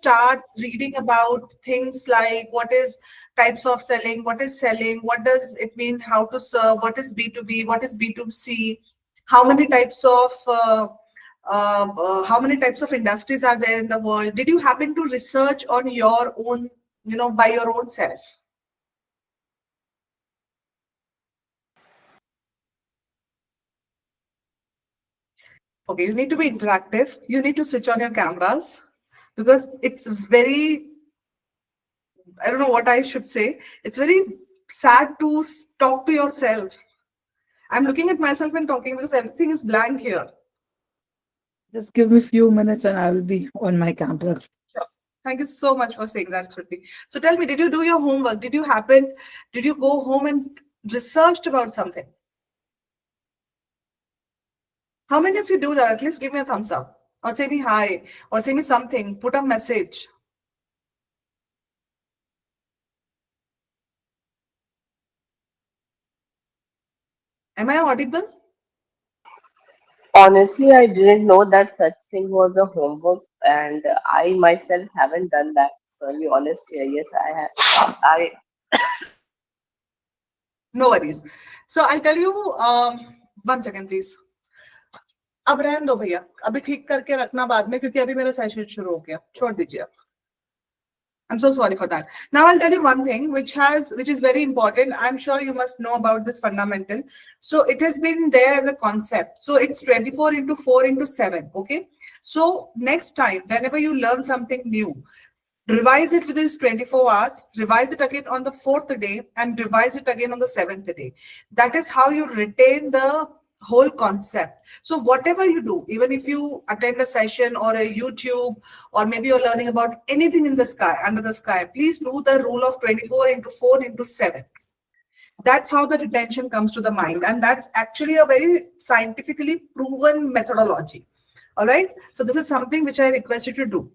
start reading about things like what is types of selling, what is selling, what does it mean, how to serve, what is B2B, what is B2C, how many types of how many types of industries are there in the world? Did you happen to research on your own, by your own self? Okay, you need to be interactive. You need to switch on your cameras because it's very, I don't know what I should say. It's very sad to talk to yourself. I'm looking at myself and talking because everything is blank here. Just give me a few minutes and I will be on my camera. Sure. Thank you so much for saying that, Shruti. So tell me, did you do your homework? Did you go home and researched about something? How many of you do that? At least give me a thumbs up or say me hi or say me something, put a message. Am I audible? Honestly, I didn't know that such thing was a homework, and I myself haven't done that. So I'll be honest here. Yes, I have. I No worries. So I'll tell you, 1 second, please. अब रहने दो भैया, अभी ठीक करके रखना बाद में क्योंकि अभी मेरा सेशन शुरू हो गया, छोड़ दीजिए आप. I'm so sorry for that. Now I'll tell you one thing which is very important. I'm sure you must know about this fundamental. So it has been there as a concept. So it's 24 into 4 into 7. Okay. So next time, whenever you learn something new, revise it within 24 hours, revise it again on the 4th day, and revise it again on the 7th day. That is how you retain the whole concept. So whatever you do, even if you attend a session or a YouTube, or maybe you're learning about anything in the sky, under the sky, please do the rule of 24 into 4 into 7. That's how the retention comes to the mind. And that's actually a very scientifically proven methodology. All right. So this is something which I request you to do.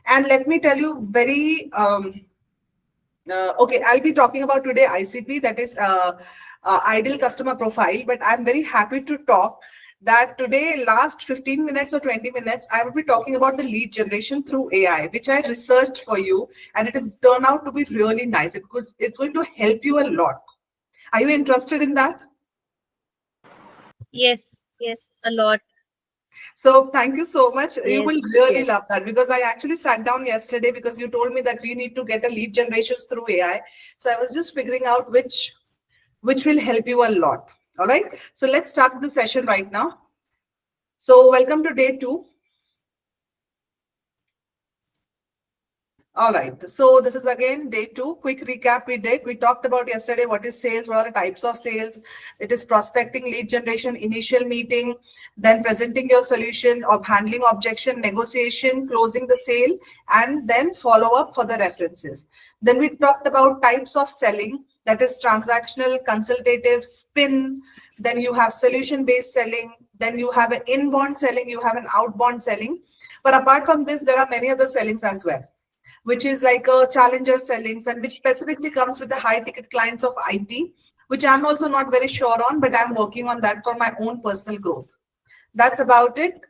And let me tell you very, okay, I'll be talking about today ICP, that is Ideal Customer Profile, but I'm very happy to talk that today, last 15 minutes or 20 minutes, I will be talking about the lead generation through AI, which I researched for you, and it has turned out to be really nice. It's going to help you a lot. Are you interested in that? Yes, a lot. So thank you so much. Yes, you will really yes. love that because I actually sat down yesterday because you told me that we need to get a lead generations through AI. So I was just figuring out which will help you a lot. All right. So let's start the session right now. So welcome to day 2. All right. So this is again day 2. Quick recap we did. We talked about yesterday what is sales, what are the types of sales. It is prospecting, lead generation, initial meeting, then presenting your solution or handling objection, negotiation, closing the sale, and then follow up for the references. Then we talked about types of selling, that is transactional, consultative, spin. Then you have solution-based selling. Then you have an inbound selling, you have an outbound selling. But apart from this, there are many other sellings as well, which is like a challenger sellings, and which specifically comes with the high ticket clients of IT, which I'm also not very sure on, but I'm working on that for my own personal growth. That's about it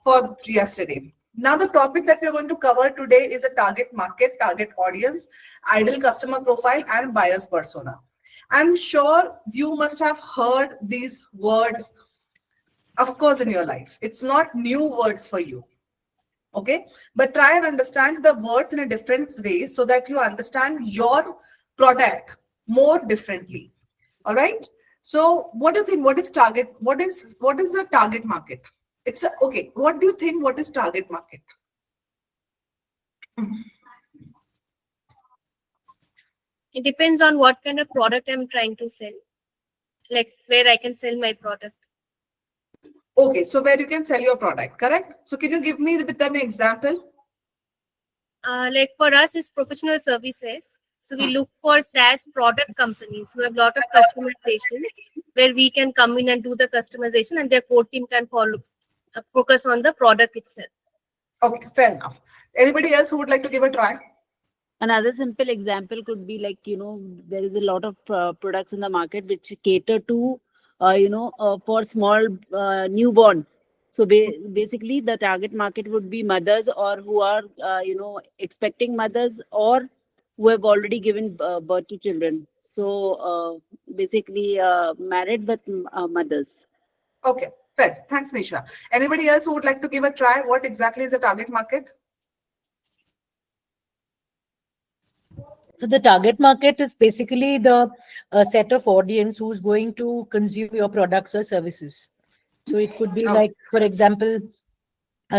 for yesterday. Now, the topic that we're going to cover today is a target market, target audience, ideal customer profile, and buyer's persona. I'm sure you must have heard these words, of course, in your life. It's not new words for you. Okay, but try and understand the words in a different way so that you understand your product more differently. All right. So what do you think? What is target? What is the target market? Okay. What do you think? What is target market? It depends on what kind of product I'm trying to sell, like where I can sell my product. Okay, so where you can sell your product, correct? So can you give me with an example? Like for us, it's professional services. So we look for SaaS product companies who have a lot of customization, where we can come in and do the customization, and their core team can focus on the product itself. Okay, fair enough. Anybody else who would like to give a try? Another simple example could be like, there is a lot of products in the market which cater to, for small newborn. So basically, the target market would be mothers or who are, expecting mothers or who have already given birth to children. So basically, married but mothers. Okay, fair. Thanks, Nisha. Anybody else who would like to give a try? What exactly is the target market? So the target market is basically the set of audience who's going to consume your products or services. So it could be Okay. like, for example,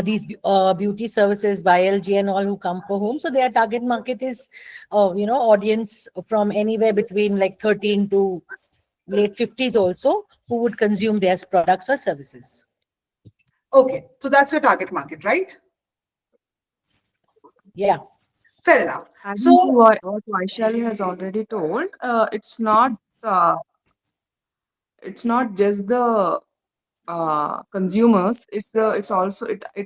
these beauty services, YLG and all who come for home. So their target market is, audience from anywhere between like 13 to late 50s also, who would consume their products or services. Okay, so that's your target market, right? Yeah. Fair enough. Adding So- to what Vaishali has already told, it's not just the consumers. It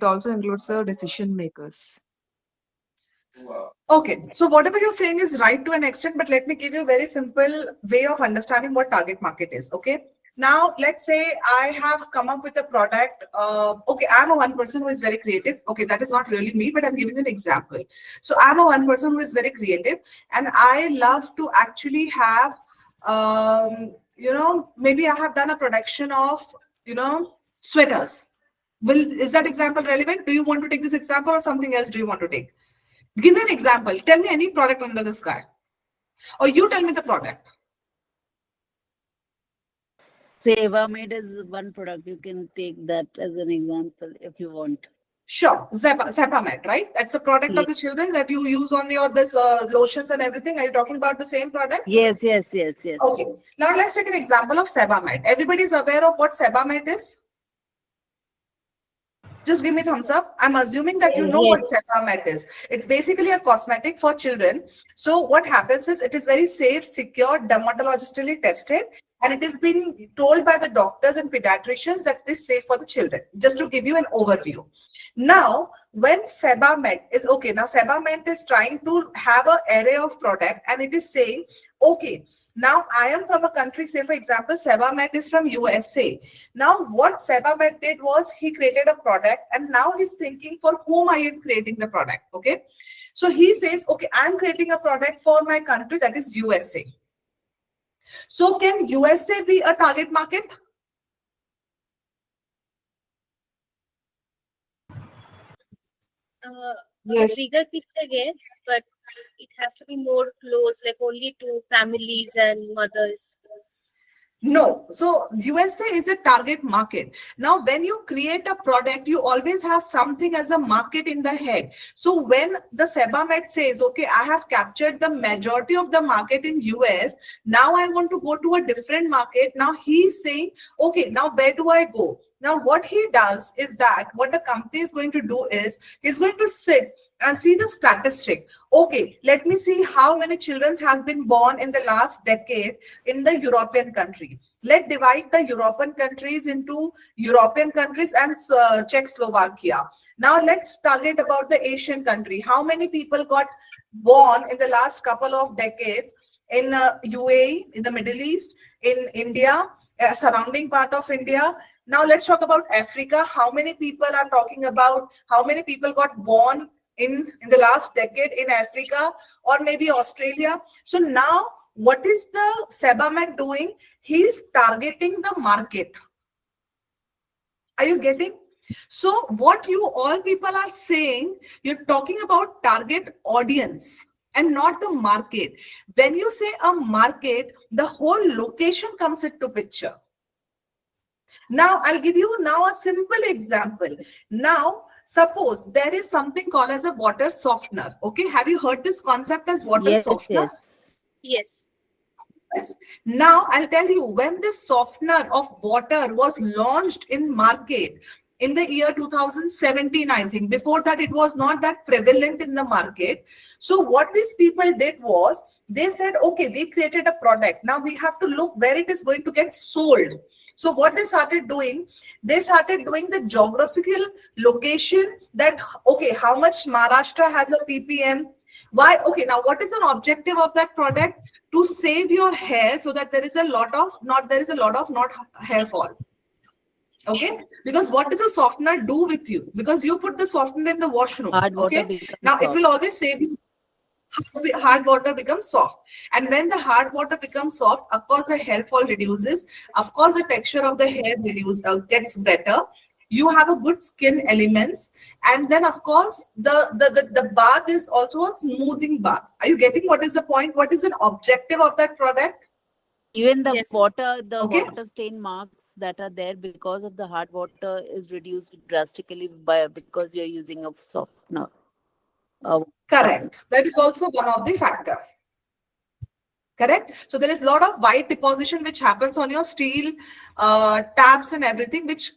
also includes the decision makers. Okay, so whatever you're saying is right to an extent, but let me give you a very simple way of understanding what target market is. Okay, now let's say I have come up with a product. Okay, I'm a one person who is very creative. Okay, that is not really me, but I'm giving you an example. So I'm a one person who is very creative, and I love to actually have, maybe I have done a production of, sweaters. Is that example relevant? Do you want to take this example or something else do you want to take? Give me an example. Tell me any product under the sky. Or you tell me the product. Say Evermade is one product. You can take that as an example if you want. Sure. Zepamet, right? That's a product of the children that you use on this lotions and everything. Are you talking about the same product? Yes. Okay. Now let's take an example of Sebamed. Everybody is aware of what Sebamed is? Just give me thumbs up. I'm assuming that you know what Sebamed is. It's basically a cosmetic for children. So what happens is it is very safe, secure, dermatologically tested, and it is being told by the doctors and pediatricians that it is safe for the children. Just to give you an overview. Now, when Sebamed is okay, now Sebamed is trying to have an array of product, and it is saying, okay, now I am from a country, say for example, Sebamed is from USA. Now what Sebamed did was he created a product, and now he's thinking for whom I am creating the product. Okay. So he says, okay, I'm creating a product for my country, that is USA. So can USA be a target market? Yes. Bigger picture, yes, but it has to be more close, like only to families and mothers. No. So USA is a target market. Now, when you create a product, you always have something as a market in the head. So when the Sebamed says, okay, I have captured the majority of the market in US, now I want to go to a different market. Now he's saying, okay, now where do I go? Now what he does is that what the company is going to do is he's going to sit and see the statistic. Okay, let me see how many children has been born in the last decade in the European country. Let's divide the European countries into European countries and Czechoslovakia. Now let's target about the Asian country. How many people got born in the last couple of decades in UAE, in the Middle East, in India, surrounding part of India. Now let's talk about Africa. How many people are talking about how many people got born in the last decade in Africa or maybe Australia? So now what is the Sebamed doing? He's targeting the market. Are you getting? So what you all people are saying, you're talking about target audience and not the market. When you say a market, the whole location comes into picture. Now, I'll give you now a simple example. Now, suppose there is something called as a water softener. Okay, have you heard this concept as water softener? Yes. Yes. Now, I'll tell you, when this softener of water was launched in market in the year 2017, I think, before that it was not that prevalent in the market. So what these people did was, they said, okay, we created a product. Now we have to look where it is going to get sold. So what they started doing the geographical location that, okay, how much Maharashtra has a ppm. Why? Okay, now what is an objective of that product? To save your hair so that there is a lot of not hair fall. Okay, because what does a softener do with you? Because you put the softener in the washroom. Hard water Okay, becomes now it soft. will always save you. Hard water becomes soft, and when the hard water becomes soft, of course the hair fall reduces, of course the texture of the hair gets better, you have a good skin elements, and then of course the bath is also a smoothing bath. Are you getting what is the point? What is an objective of that product? Even the Yes. water, the Okay. water stain marks that are there because of the hard water is reduced drastically because you're using a softener. Correct. That is also one of the factor. Correct. So there is a lot of white deposition which happens on your steel taps and everything, which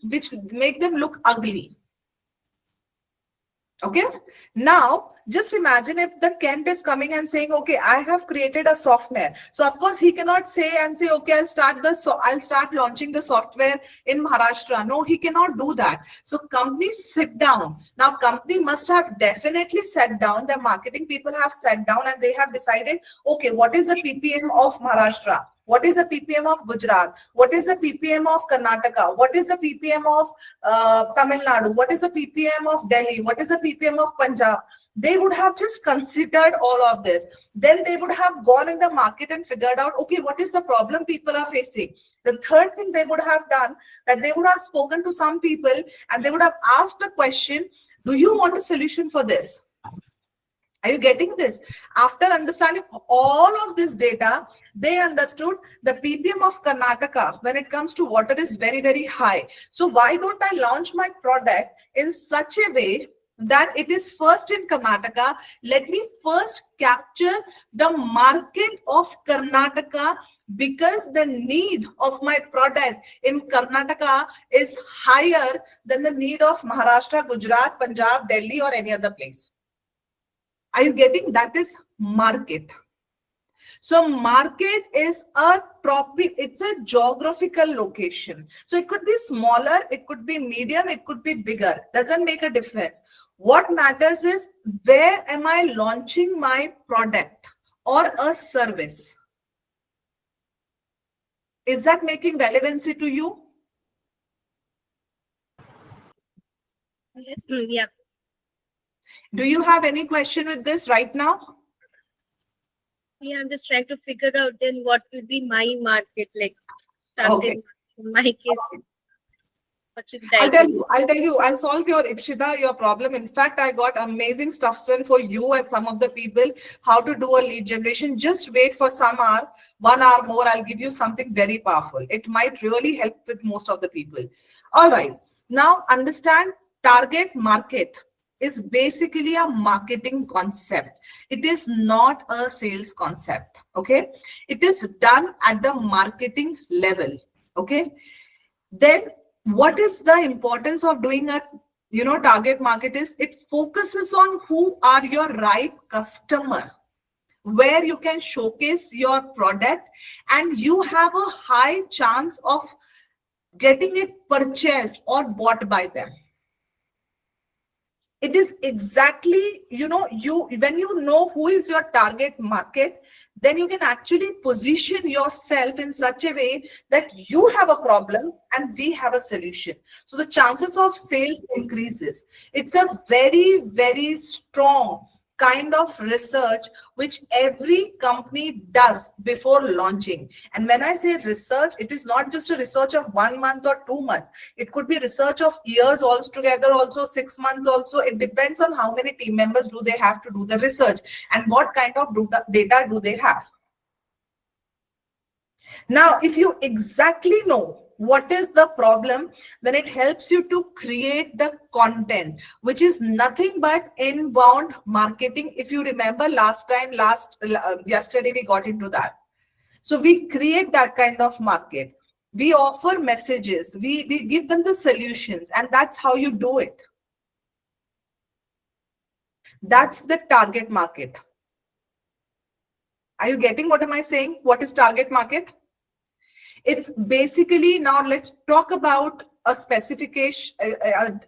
make them look ugly. Okay. Now, just imagine if the Kent is coming and saying, okay, I have created a software. So of course he cannot say, okay, I'll start launching the software in Maharashtra. No, he cannot do that. So companies sit down. Now company must have definitely sat down. The marketing people have sat down and they have decided, okay, what is the PPM of Maharashtra? What is the PPM of Gujarat? What is the PPM of Karnataka? What is the PPM of Tamil Nadu? What is the PPM of Delhi? What is the PPM of Punjab? They would have just considered all of this. Then they would have gone in the market and figured out, okay, what is the problem people are facing? The third thing they would have done, that they would have spoken to some people and they would have asked a question, do you want a solution for this? Are you getting this? After understanding all of this data, they understood the PPM of Karnataka when it comes to water is very, very high. So why don't I launch my product in such a way that it is first in Karnataka? Let me first capture the market of Karnataka, because the need of my product in Karnataka is higher than the need of Maharashtra, Gujarat, Punjab, Delhi, or any other place. Are you getting? That is market. So market is it's a geographical location. So it could be smaller, it could be medium, it could be bigger. Doesn't make a difference. What matters is, where am I launching my product or a service? Is that making relevancy to you? Yeah. Do you have any question with this right now? Yeah, I'm just trying to figure out then what will be my market, like target Okay. in my case. What should I I'll do? tell you, I'll solve your Ikshita, your problem. In fact, I got amazing stuff done for you and some of the people, how to do a lead generation. Just wait for some hour, 1 hour more. I'll give you something very powerful. It might really help with most of the people. All right. Now understand, target market is basically a marketing concept. It is not a sales concept. Okay. It is done at the marketing level. Okay. Then what is the importance of doing a target market is, it focuses on who are your right customer, where you can showcase your product and you have a high chance of getting it purchased or bought by them. It is exactly, when you know who is your target market, then you can actually position yourself in such a way that you have a problem and we have a solution. So the chances of sales increases. It's a very, very strong kind of research which every company does before launching. And when I say research, it is not just a research of 1 month or 2 months. It could be research of years altogether, also 6 months also. It depends on how many team members do they have to do the research and what kind of data do they have. Now, if you exactly know what is the problem, then it helps you to create the content, which is nothing but inbound marketing. If you remember yesterday we got into that. So we create that kind of market. We offer messages, we give them the solutions, and that's how you do it. That's the target market. Are you getting what am I saying? What is target market? It's basically, now let's talk about a specification,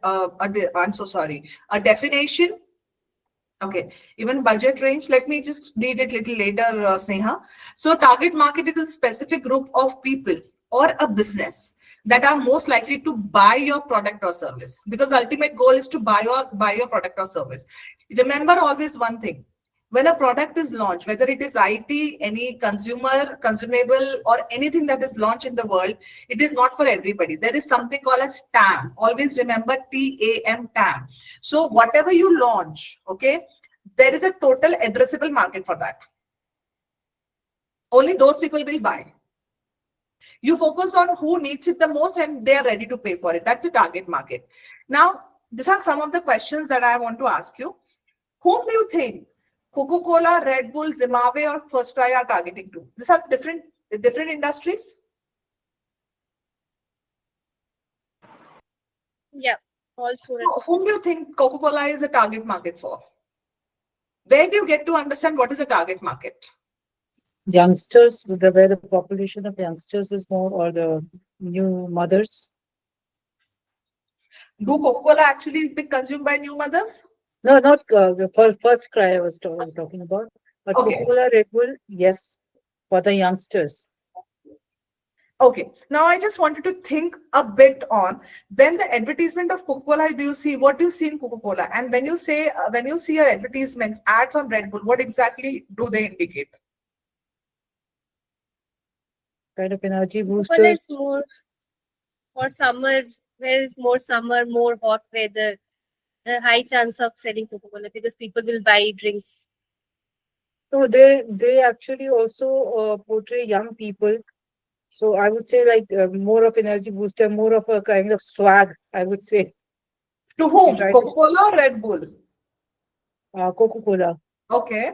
I'm so sorry, a definition. Okay, even budget range, let me just read it little later, Sneha. So target market is a specific group of people or a business that are most likely to buy your product or service? Because ultimate goal is to buy your product or service. Remember always one thing. When a product is launched, whether it is IT, any consumable, or anything that is launched in the world, it is not for everybody. There is something called as TAM. Always remember TAM, TAM. So whatever you launch, okay, there is a total addressable market for that. Only those people will buy. You focus on who needs it the most and they are ready to pay for it. That's the target market. Now, these are some of the questions that I want to ask you. Whom do you think Coca-Cola, Red Bull, Zimbabwe, or First Try are targeting to? These are different industries. Yeah, all four. So whom do you think Coca-Cola is a target market for? Where do you get to understand what is a target market? Youngsters, where the population of youngsters is more, or the new mothers? Do Coca-Cola actually be consumed by new mothers? No, not the first cry I was talking about. But Okay. Coca-Cola, Red Bull, yes, for the youngsters. Okay, now I just wanted to think a bit on then the advertisement of Coca-Cola. Do you see what do you see in Coca-Cola? And when you say when you see your advertisement ads on Red Bull, what exactly do they indicate? Kind of energy Coca-Cola boosters. is more for summer, where is more summer, more hot weather, a high chance of selling Coca-Cola because people will buy drinks. So they actually also portray young people. So I would say like more of energy booster, more of a kind of swag, I would say. To whom? Right. Coca-Cola or Red Bull? Coca-Cola. Okay.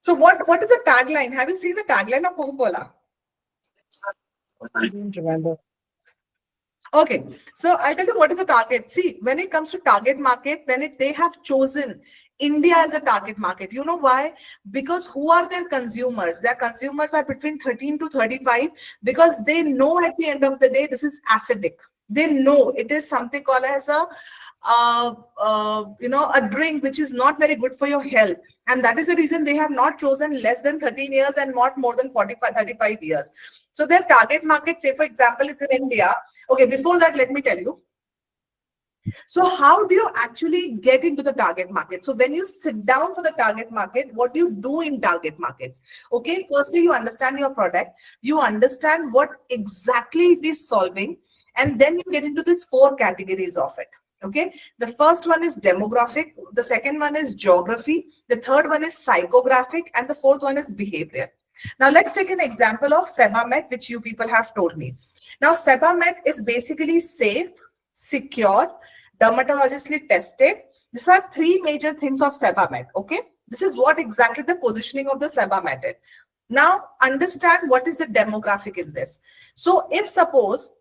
So what is the tagline? Have you seen the tagline of Coca-Cola? I don't remember. Okay, so I tell you what is the target. See, when it comes to target market, they have chosen India as a target market. You know why? Because who are their consumers? Their consumers are between 13 to 35 because they know at the end of the day this is acidic. They know it is something called as a drink which is not very good for your health, and that is the reason they have not chosen less than 13 years and not more than 35 years. So their target market, say for example, is in India. Okay, before that, let me tell you. So how do you actually get into the target market? So when you sit down for the target market, what do you do in target markets? Okay, firstly, you understand your product, you understand what exactly it is solving, and then you get into these 4 categories of it. Okay, the first one is demographic, the second one is geography, the third one is psychographic, and the fourth one is behavioral. Now let's take an example of Sebamed, which you people have told me. Now Sebamed is basically safe, secure, dermatologically tested. These are 3 major things of Sebamed. Okay, this is what exactly the positioning of the Sebamed is. Now understand what is the demographic in this. So if suppose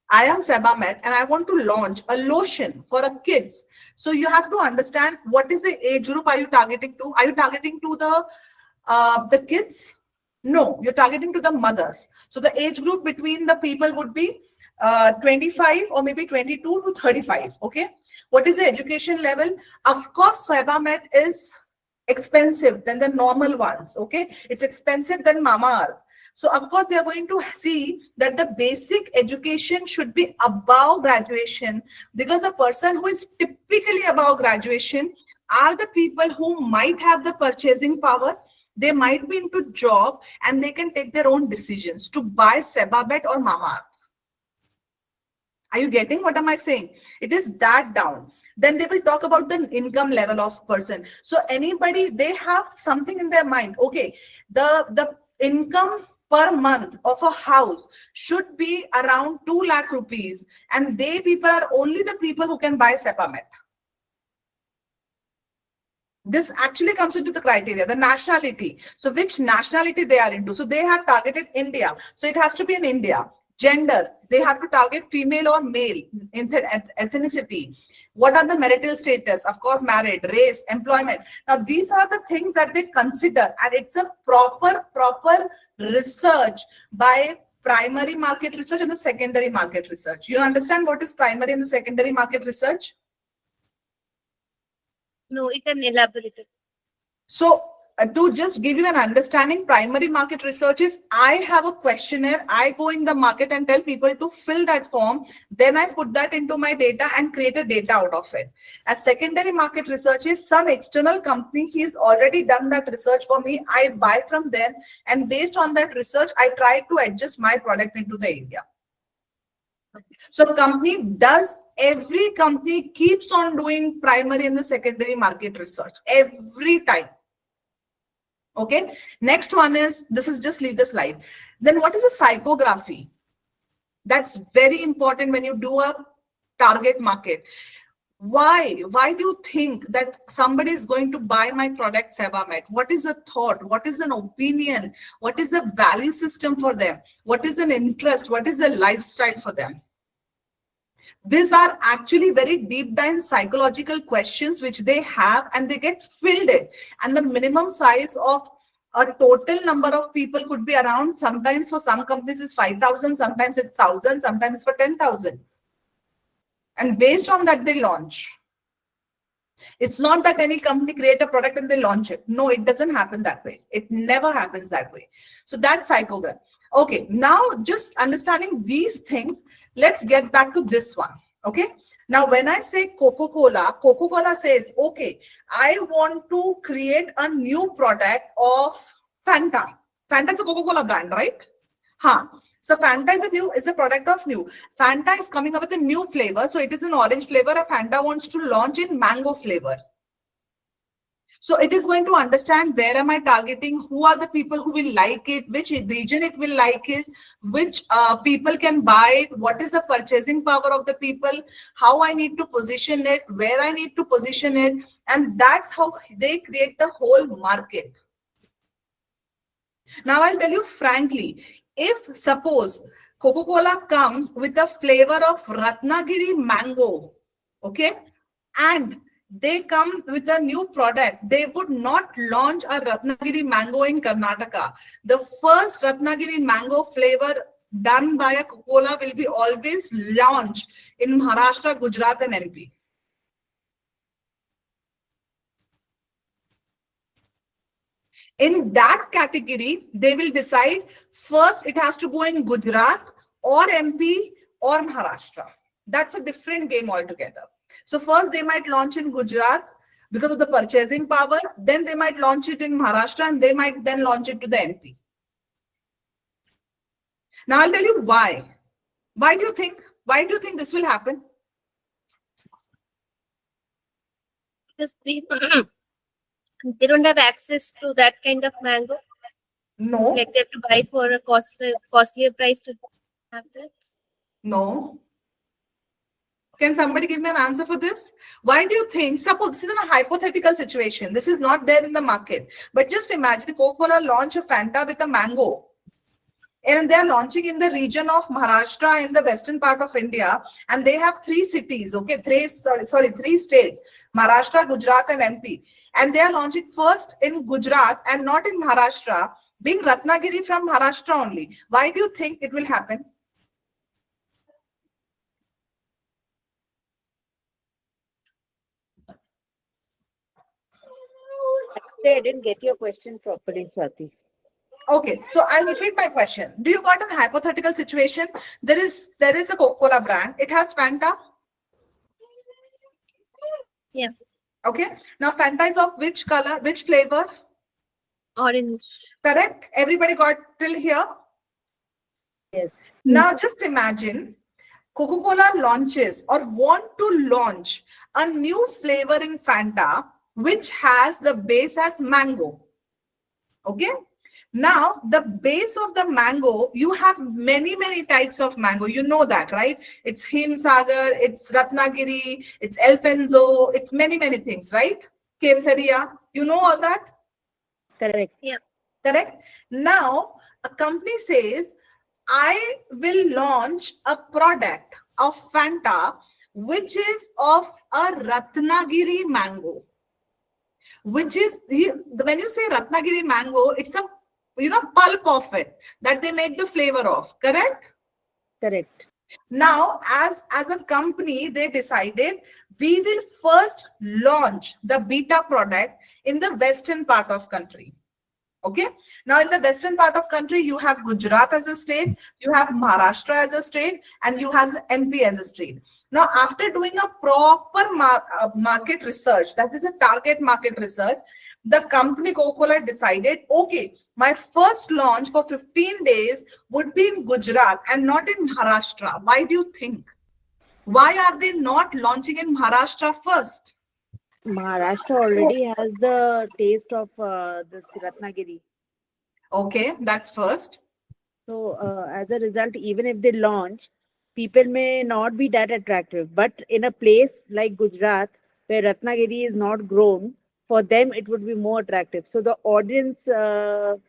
I am Sebamed and I want to launch a lotion for a kids, so you have to understand what is the age group are you targeting to? Are you targeting to the kids? No, you're targeting to the mothers. So the age group between the people would be 25 or maybe 22 to 35. Okay, what is the education level? Of course, Sebamed is expensive than the normal ones. Okay, it's expensive than Mamaearth. So of course they are going to see that the basic education should be above graduation, because a person who is typically above graduation are the people who might have the purchasing power. They might be into job and they can take their own decisions to buy Sebamed or Mamaearth. Are you getting what am I saying? It is that down. Then they will talk about the income level of person. So anybody, they have something in their mind. Okay, the income per month of a house should be around 2 lakh rupees, and they people are only the people who can buy Sebamed. This actually comes into the criteria, the nationality. So which nationality they are into. So they have targeted India. So it has to be in India. Gender, they have to target female or male. Ethnicity, what are the marital status? Of course, married, race, employment. Now, these are the things that they consider, and it's a proper research by primary market research and the secondary market research. You understand what is primary and the secondary market research? No, you can elaborate it. So to just give you an understanding, primary market research is I have a questionnaire, I go in the market and tell people to fill that form, then I put that into my data and create a data out of it. As secondary market research is some external company, he's already done that research for me, I buy from them, and based on that research, I try to adjust my product into the area. So every company keeps on doing primary and the secondary market research every time. Okay, next one is, this is just leave the slide. Then what is a psychography? That's very important when you do a target market. Why do you think that somebody is going to buy my product Sebamed? What is a thought? What is an opinion? What is a value system for them? What is an interest? What is a lifestyle for them? These are actually very deep dive psychological questions which they have, and they get filled in. And the minimum size of a total number of people could be around, sometimes for some companies it's 5,000, sometimes it's 1,000, sometimes for 10,000. And based on that, they launch. It's not that any company create a product and they launch it. No, it doesn't happen that way. It never happens that way. So that's psychogram. Okay, now just understanding these things, let's get back to this one. Okay, now when I say Coca-Cola, Coca-Cola says, okay, I want to create a new product of Fanta. Fanta is a Coca-Cola brand, right? So Fanta is a product of new. Fanta is coming up with a new flavor. So it is an orange flavor. And Fanta wants to launch in mango flavor. So it is going to understand where am I targeting, who are the people who will like it, which region it will like it, which people can buy it, what is the purchasing power of the people, how I need to position it, where I need to position it. And that's how they create the whole market. Now I'll tell you frankly, if suppose Coca-Cola comes with a flavor of Ratnagiri mango, okay, and they come with a new product, they would not launch a Ratnagiri mango in Karnataka. The first Ratnagiri mango flavor done by a Coca-Cola will be always launched in Maharashtra, Gujarat and MP. In that category, they will decide first it has to go in Gujarat or MP or Maharashtra. That's a different game altogether. So first they might launch in Gujarat because of the purchasing power. Then they might launch it in Maharashtra and they might then launch it to the MP. Now I'll tell you why. Why do you think this will happen? Because they don't have access to that kind of mango. No. Like they have to buy for a costlier price to have that. No. Can somebody give me an answer for this? Why do you think, suppose this is in a hypothetical situation, this is not there in the market, but just imagine Coca-Cola launch a Fanta with a mango, and they are launching in the region of Maharashtra in the western part of India, and they have three cities, okay, three states, Maharashtra, Gujarat and MP, and they are launching first in Gujarat and not in Maharashtra, being Ratnagiri from Maharashtra only. Why do you think it will happen? I didn't get your question properly, Swati. Okay, so I'll repeat my question. Do you got a hypothetical situation? There is a Coca-Cola brand. It has Fanta. Yeah. Okay. Now Fanta is of which color, which flavor? Orange. Correct. Everybody got till here? Yes. Now just imagine Coca-Cola launches or want to launch a new flavor in Fanta, which has the base as mango. Okay. Now, the base of the mango, you have many types of mango. You know that, right? It's Himsagar, it's Ratnagiri, it's Elpenzo, it's many things, right? Kesaria, you know all that? Correct. Yeah. Correct? Now, a company says, I will launch a product of Fanta, which is of a Ratnagiri mango. Which is, when you say Ratnagiri mango, it's a pulp of it that they make the flavor of, correct? Correct. Now, as a company, they decided we will first launch the beta product in the western part of country. Okay. Now, in the western part of country, you have Gujarat as a state, you have Maharashtra as a state, and you have MP as a state. Now, after doing a proper market research, that is a target market research, the company Coca-Cola decided, okay, my first launch for 15 days would be in Gujarat and not in Maharashtra. Why do you think? Why are they not launching in Maharashtra first? Maharashtra already has the taste of this Ratnagiri. Okay, that's first. So as a result, even if they launch, people may not be that attractive. But in a place like Gujarat, where Ratnagiri is not grown, for them it would be more attractive. So the audience will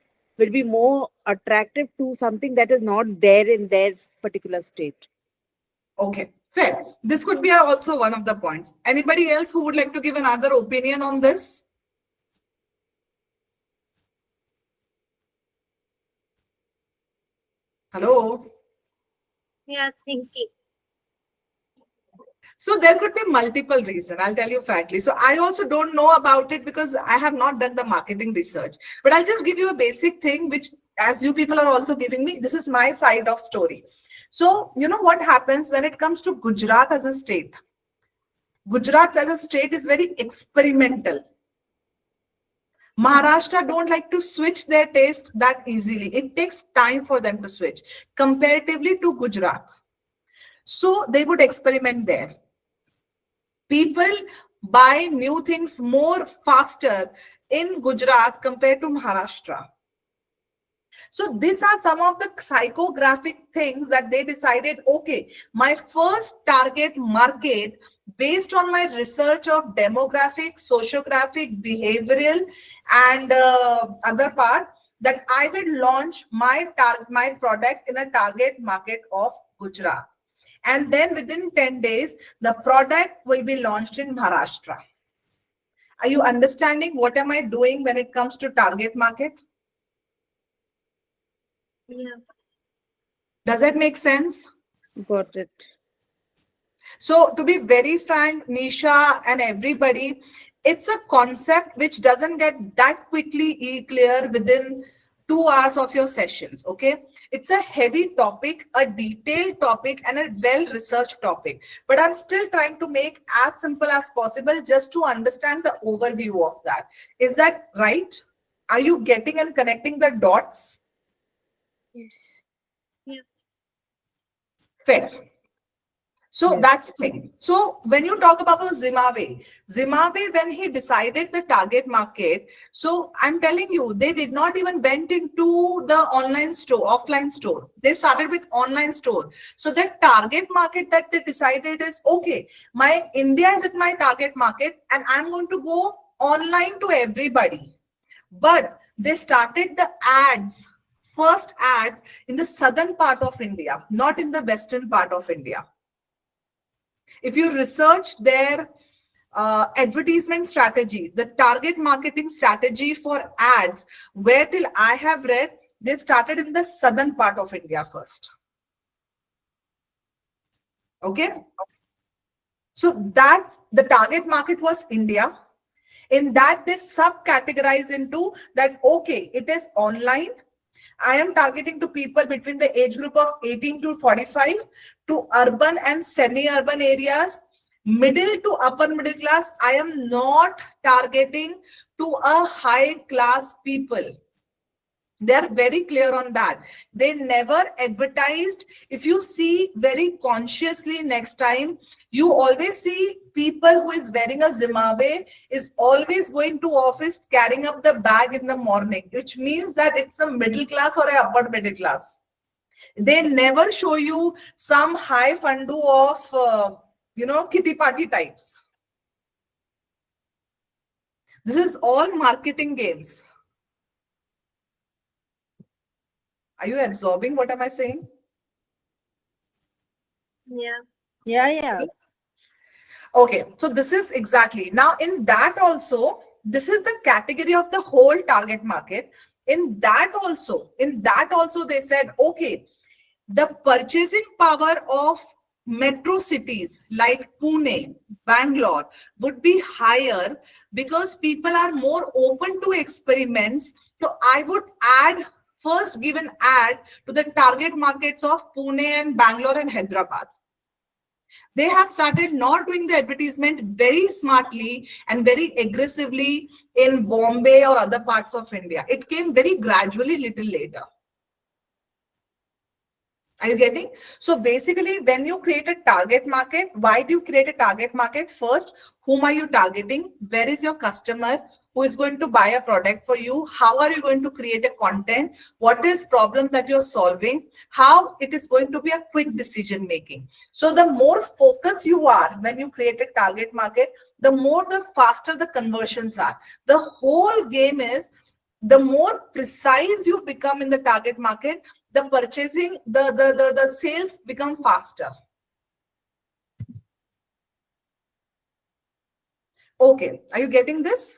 be more attractive to something that is not there in their particular state. Okay, fair. This could be also one of the points. Anybody else who would like to give another opinion on this? Hello? Yeah, thinking. So there could be multiple reasons, I'll tell you frankly. So I also don't know about it because I have not done the marketing research. But I'll just give you a basic thing, which as you people are also giving me, this is my side of story. So, you know what happens when it comes to Gujarat as a state? Gujarat as a state is very experimental. Maharashtra don't like to switch their taste that easily. It takes time for them to switch comparatively to Gujarat. So they would experiment there. People buy new things more faster in Gujarat compared to Maharashtra. So these are some of the psychographic things that they decided, okay, my first target market based on my research of demographic, sociographic, behavioral, and other part, that I will launch my product in a target market of Gujarat. And then within 10 days, the product will be launched in Maharashtra. Are you understanding what am I doing when it comes to target market? Yeah. Does that make sense? Got it. So to be very frank, Nisha and everybody, it's a concept which doesn't get that quickly clear within 2 hours of your sessions. Okay. It's a heavy topic, a detailed topic, and a well-researched topic. But I'm still trying to make as simple as possible just to understand the overview of that. Is that right? Are you getting and connecting the dots? Yes. Yeah. Fair. So Yes. that's the thing. So when you talk about Zimbabwe, when he decided the target market, so I'm telling you, they did not even went into the online store, offline store. They started with online store. So the target market that they decided is, okay, my India is at my target market and I'm going to go online to everybody. But they started the ads, first ads in the southern part of India, not in the western part of India. If you research their advertisement strategy, the target marketing strategy for ads, where till I have read, they started in the southern part of India first. Okay. So that's the target market was India. In that, they subcategorize into that, okay, it is online. I am targeting to people between the age group of 18 to 45, to urban and semi-urban areas, middle to upper middle class. I am not targeting to a high class people. They are very clear on that. They never advertised. If you see very consciously next time, you always see people who is wearing a Zimbabwe is always going to office carrying up the bag in the morning, which means that it's a middle class or a upper middle class. They never show you some high fundu of, kitty party types. This is all marketing games. Are you absorbing what am I saying? Yeah. Yeah. Okay, so this is exactly. Now in that also, this is the category of the whole target market. In that also they said, okay, the purchasing power of metro cities like Pune, Bangalore would be higher because people are more open to experiments. So I would first give an ad to the target markets of Pune and Bangalore and Hyderabad. They have started not doing the advertisement very smartly and very aggressively in Bombay or other parts of India. It came very gradually, little later. Are you getting? So basically, when you create a target market, why do you create a target market? First, whom are you targeting? Where is your customer who is going to buy a product for you? How are you going to create a content? What is problem that you're solving? How it is going to be a quick decision making. So the more focused you are when you create a target market, the faster the conversions are. The whole game is, the more precise you become in the target market, the purchasing, the sales become faster. Okay, are you getting this?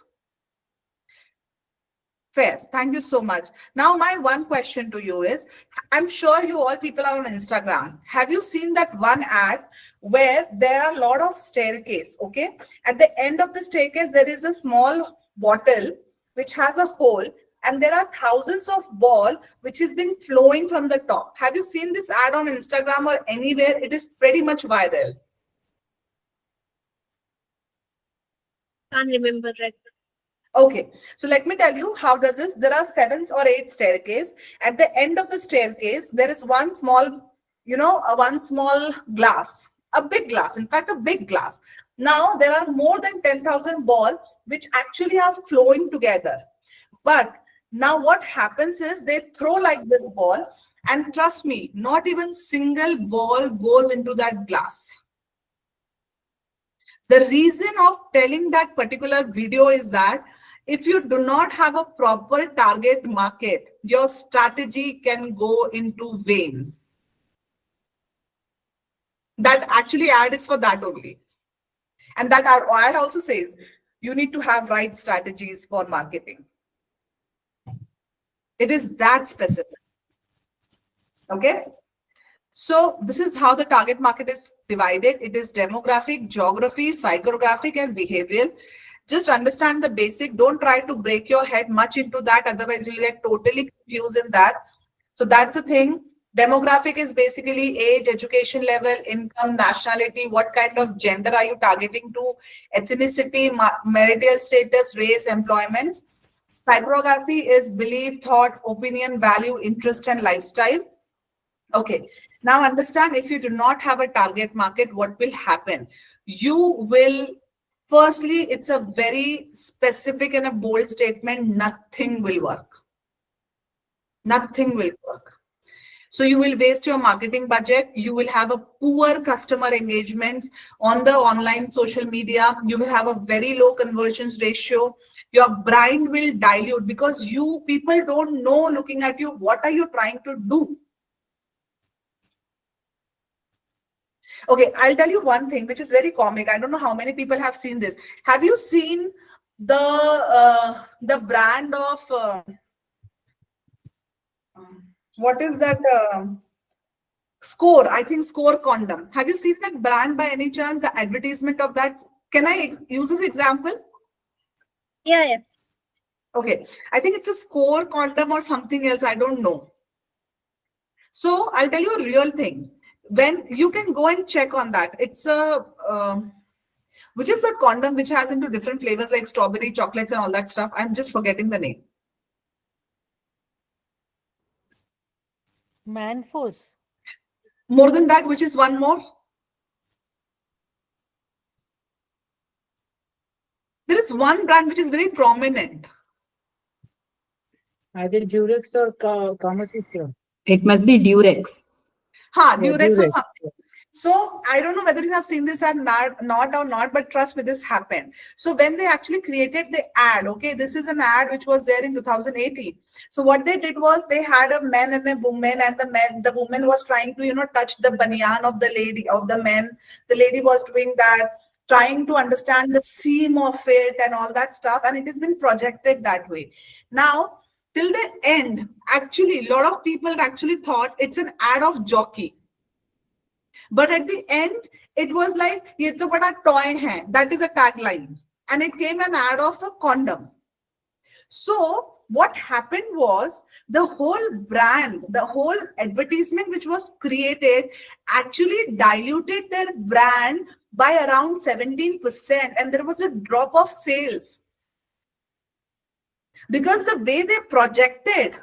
Fair. Thank you so much. Now, my one question to you is, I'm sure you all people are on Instagram. Have you seen that one ad where there are a lot of staircase, okay? At the end of the staircase, there is a small bottle which has a hole, and there are thousands of ball which has been flowing from the top. Have you seen this ad on Instagram or anywhere? It is pretty much viral. Can't remember right now. Okay, so let me tell you how does this. There are 7 or 8 staircase. At the end of the staircase, there is one small, one small glass, a big glass, in fact, a big glass. Now, there are more than 10,000 ball which actually are flowing together. But now what happens is they throw like this ball, and trust me, not even single ball goes into that glass. The reason of telling that particular video is that if you do not have a proper target market, your strategy can go into vain. That actually ad is for that only. And that ad also says you need to have right strategies for marketing. It is that specific. Okay. So this is how the target market is divided. It is demographic, geography, psychographic, and behavioral. Just understand the basic. Don't try to break your head much into that. Otherwise, you'll get totally confused in that. So that's the thing. Demographic is basically age, education level, income, nationality, what kind of gender are you targeting to, ethnicity, marital status, race, employments. Psychography is belief, thoughts, opinion, value, interest, and lifestyle. Okay, now understand, if you do not have a target market, what will happen? You will, firstly, it's a very specific and a bold statement, nothing will work. Nothing will work. So you will waste your marketing budget. You will have a poor customer engagements on the online social media. You will have a very low conversions ratio. Your brand will dilute because people don't know, looking at you, what are you trying to do? Okay, I'll tell you one thing which is very comic. I don't know how many people have seen this. Have you seen the brand of what is that? Score, I think Score condom. Have you seen that brand by any chance? The advertisement of that? Can I use this example? Yeah. Okay, I think it's a Score condom or something else. I don't know. So I'll tell you a real thing. When you can go and check on that, it's a which is the condom which has into different flavors like strawberry, chocolates, and all that stuff. I'm just forgetting the name. Manforce. More than that, which is one more? There is one brand which is very prominent. Either Durex or Kama Sutra. It must be Durex. Ha, Yeah, Durex or Durex. something. So I don't know whether you have seen this ad not or not, but trust me, this happened. So when they actually created the ad, okay, this is an ad which was there in 2018. So what they did was they had a man and a woman, and the woman was trying to, touch the banyan of the man. The lady was doing that, trying to understand the seam of it and all that stuff. And it has been projected that way. Now, till the end, actually, a lot of people actually thought it's an ad of jockey. But at the end, it was like, ye to bada toy hai. That is a tagline. And it came an ad of a condom. So what happened was the whole brand, the whole advertisement which was created actually diluted their brand by around 17%. And there was a drop of sales. Because the way they projected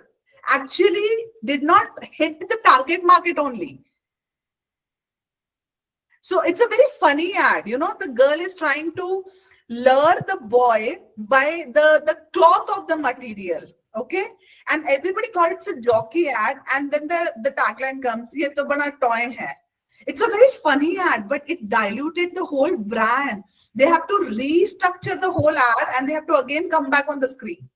actually did not hit the target market only. So it's a very funny ad. You know, the girl is trying to lure the boy by the cloth of the material. Okay. And everybody thought it's a jockey ad. And then the tagline comes, ye to bana toy hai. It's a very funny ad, but it diluted the whole brand. They have to restructure the whole ad and they have to again come back on the screen.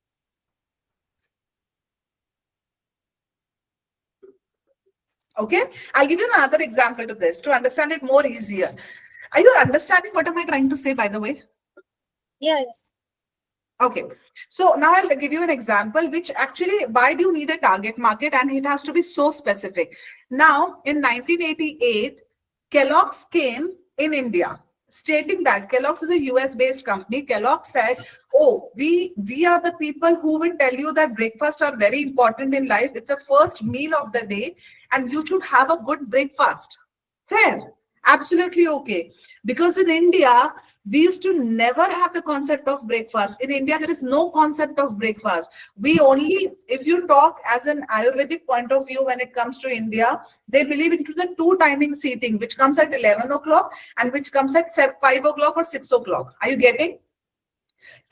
Okay, I'll give you another example to this to understand it more easier. Are you understanding what am I trying to say, by the way? Yeah. Okay, so now I'll give you an example which actually, why do you need a target market? And it has to be so specific. Now, in 1988, Kellogg's came in India, stating that Kellogg's is a US-based company. Kellogg said, oh, we are the people who will tell you that breakfasts are very important in life. It's a first meal of the day and you should have a good breakfast. Fair. Absolutely okay. Because in India, we used to never have the concept of breakfast. In India, there is no concept of breakfast. We only, if you talk as an Ayurvedic point of view, when it comes to India, they believe into the two timing seating, which comes at 11 o'clock and which comes at 5 o'clock or 6 o'clock. Are you getting?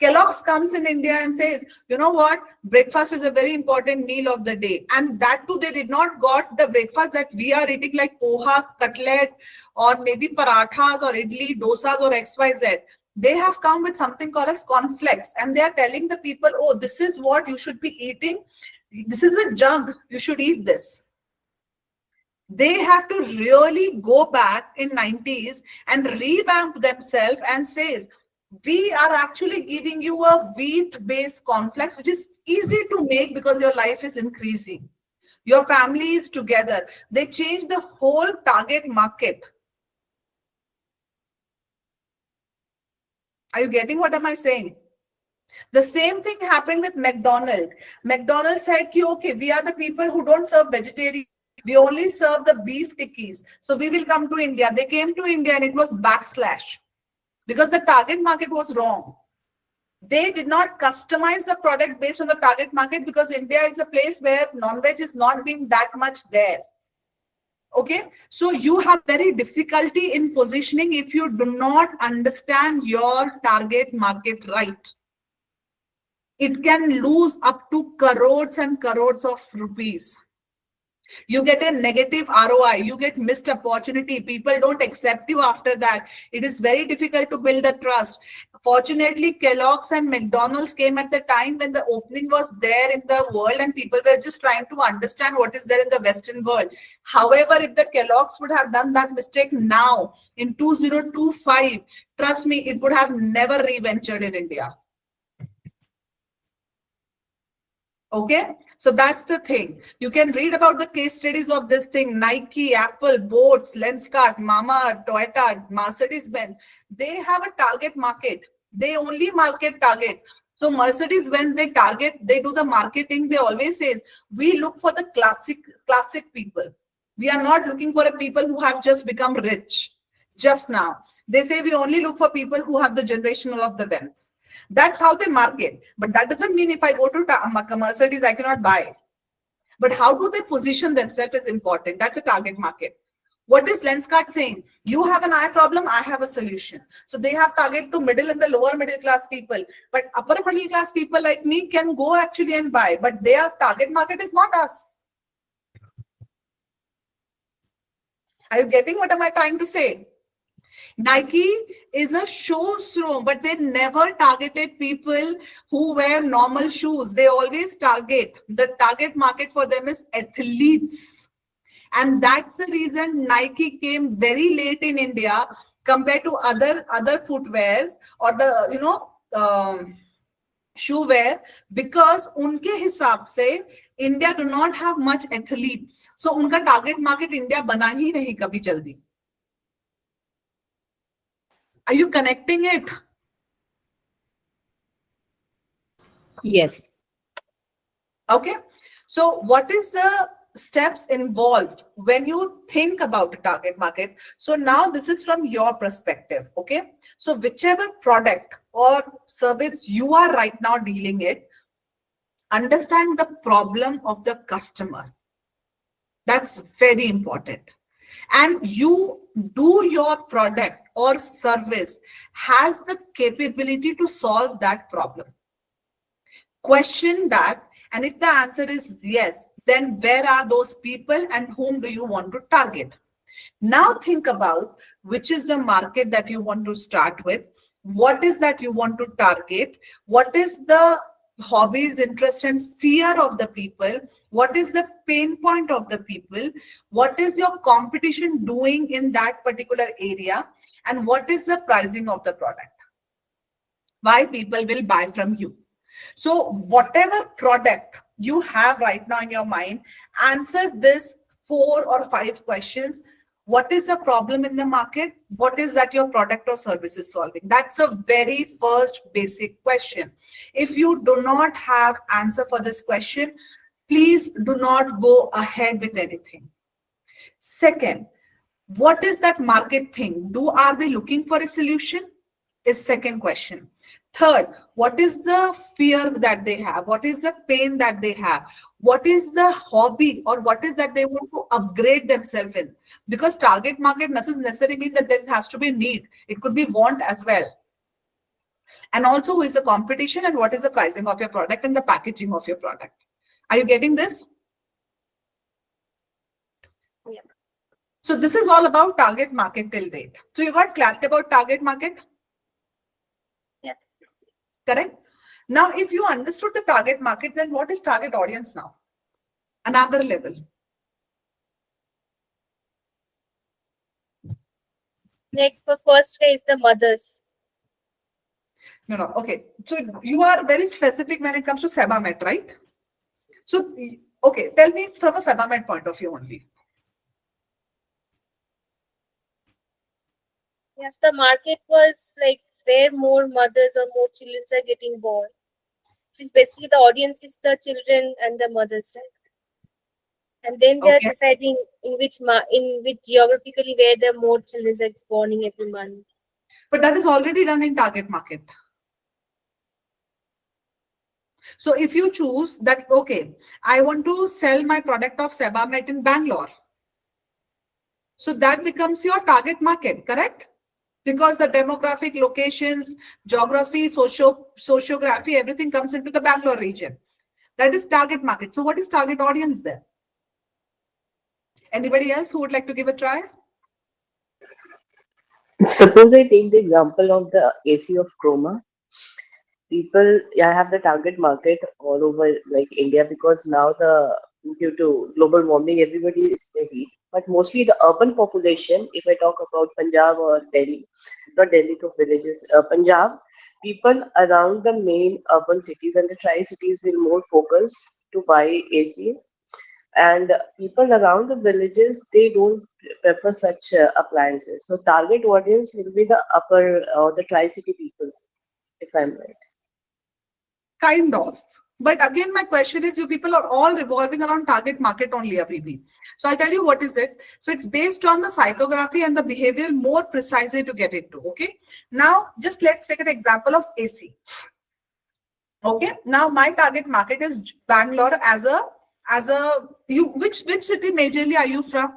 Kellogg's comes in India and says, you know what, breakfast is a very important meal of the day. And that too, they did not got the breakfast that we are eating like poha, cutlet, or maybe parathas or idli, dosas or XYZ. They have come with something called as cornflakes and they are telling the people, oh, this is what you should be eating. This is a junk. You should eat this. They have to really go back in 90s and revamp themselves and says, we are actually giving you a wheat-based cornflakes, which is easy to make because your life is increasing. Your family is together. They change the whole target market. Are you getting what am I saying? The same thing happened with McDonald's. McDonald's said, okay, we are the people who don't serve vegetarian. We only serve the beef tikkies. So we will come to India. They came to India and it was backslash. Because the target market was wrong. They did not customize the product based on the target market because India is a place where non-veg is not being that much there. Okay, so you have very difficulty in positioning if you do not understand your target market right. It can lose up to crores and crores of rupees. You get a negative ROI, you get missed opportunity. People don't accept you after that. It is very difficult to build the trust. Fortunately, Kellogg's and McDonald's came at the time when the opening was there in the world and people were just trying to understand what is there in the Western world. However, if the Kellogg's would have done that mistake now in 2025, trust me, it would have never re-ventured in India. Okay, so that's the thing. You can read about the case studies of this thing. Nike, Apple, Boats, Lenskart, Mama, Toyota, Mercedes-Benz. They have a target market. They only market targets. So Mercedes-Benz, they target, they do the marketing. They always say, we look for the classic people. We are not looking for a people who have just become rich just now. They say we only look for people who have the generational of the wealth. That's how they market. But that doesn't mean if I go to Mercedes, I cannot buy. But how do they position themselves is important. That's a target market. What is Lenskart saying? You have an eye problem, I have a solution. So they have target to middle and the lower middle class people. But upper middle class people like me can go actually and buy. But their target market is not us. Are you getting what am I trying to say? Nike is a showroom, but they never targeted people who wear normal shoes. They always target. The target market for them is athletes. And that's the reason Nike came very late in India compared to other footwears or the, shoe wear, because उनके हिसाब से India do not have much athletes. So उनका target market India बना ही नहीं कभी जल्दी. Are you connecting it? Yes. Okay. So what is the steps involved when you think about the target market? So now this is from your perspective. Okay. So whichever product or service you are right now dealing it, understand the problem of the customer. That's very important. And you do your product or service has the capability to solve that problem. Question that, and if the answer is yes, then where are those people and whom do you want to target? Now think about which is the market that you want to start with. What is that you want to target? What is the hobbies, interest, and fear of the people? What is the pain point of the people? What is your competition doing in that particular area? And what is the pricing of the product? Why people will buy from you? So whatever product you have right now in your mind, answer this 4 or 5 questions. What is the problem in the market? What is that your product or service is solving? That's a very first basic question. If you do not have answer for this question, please do not go ahead with anything. Second, what is that market thing? Are they looking for a solution? Is second question. Third, what is the fear that they have? What is the pain that they have? What is the hobby or what is that they want to upgrade themselves in? Because target market doesn't necessarily mean that there has to be need. It could be want as well. And also, who is the competition and what is the pricing of your product and the packaging of your product? Are you getting this? Yeah. So this is all about target market till date. So you got clarity about target market? Correct? Now, if you understood the target market, then what is target audience now? Another level. Like for first is the mothers. No. Okay. So you are very specific when it comes to Sebamed, right? So, okay. Tell me from a Sebamed point of view only. Yes, the market was like where more mothers or more children are getting born. Which is basically the audience is the children and the mothers, right? And then they are Okay. deciding in which geographically where the more children are born every month. But that is already done in target market. So if you choose that, okay, I want to sell my product of Sebamed in Bangalore. So that becomes your target market, correct? Because the demographic, locations, geography, sociography, everything comes into the Bangalore region. That is target market. So what is target audience there? Anybody else who would like to give a try? Suppose I take the example of the AC of Chroma. People, I have the target market all over like India because now due to global warming, everybody is in the heat. But mostly the urban population, if I talk about Punjab or Delhi, not Delhi to villages, Punjab, people around the main urban cities and the tri-cities will more focus to buy AC. And people around the villages, they don't prefer such appliances. So target audience will be the upper or the tri-city people, if I'm right. Kind of. But again, my question is, you people are all revolving around target market only, Abhibi. So I'll tell you what is it. So it's based on the psychography and the behavior more precisely to get into. Okay. Now, just let's take an example of AC. Okay. Now, my target market is Bangalore which city majorly are you from?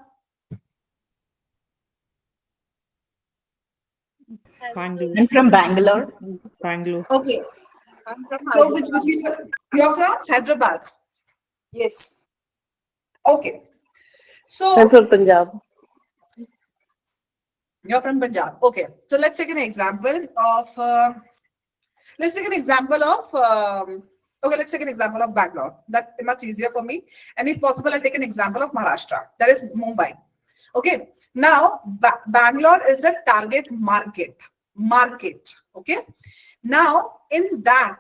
Bangalore. I'm from Bangalore. Bangalore. Okay. I'm from So Hyderabad. you're from Hyderabad. Yes. Okay. So I'm from Punjab. you're from Punjab. Okay. So let's take an example of let's take an example of Bangalore. That's much easier for me. And if possible, I'll take an example of Maharashtra. That is Mumbai. Okay. Now, Bangalore is the target market. Okay. Now, in that,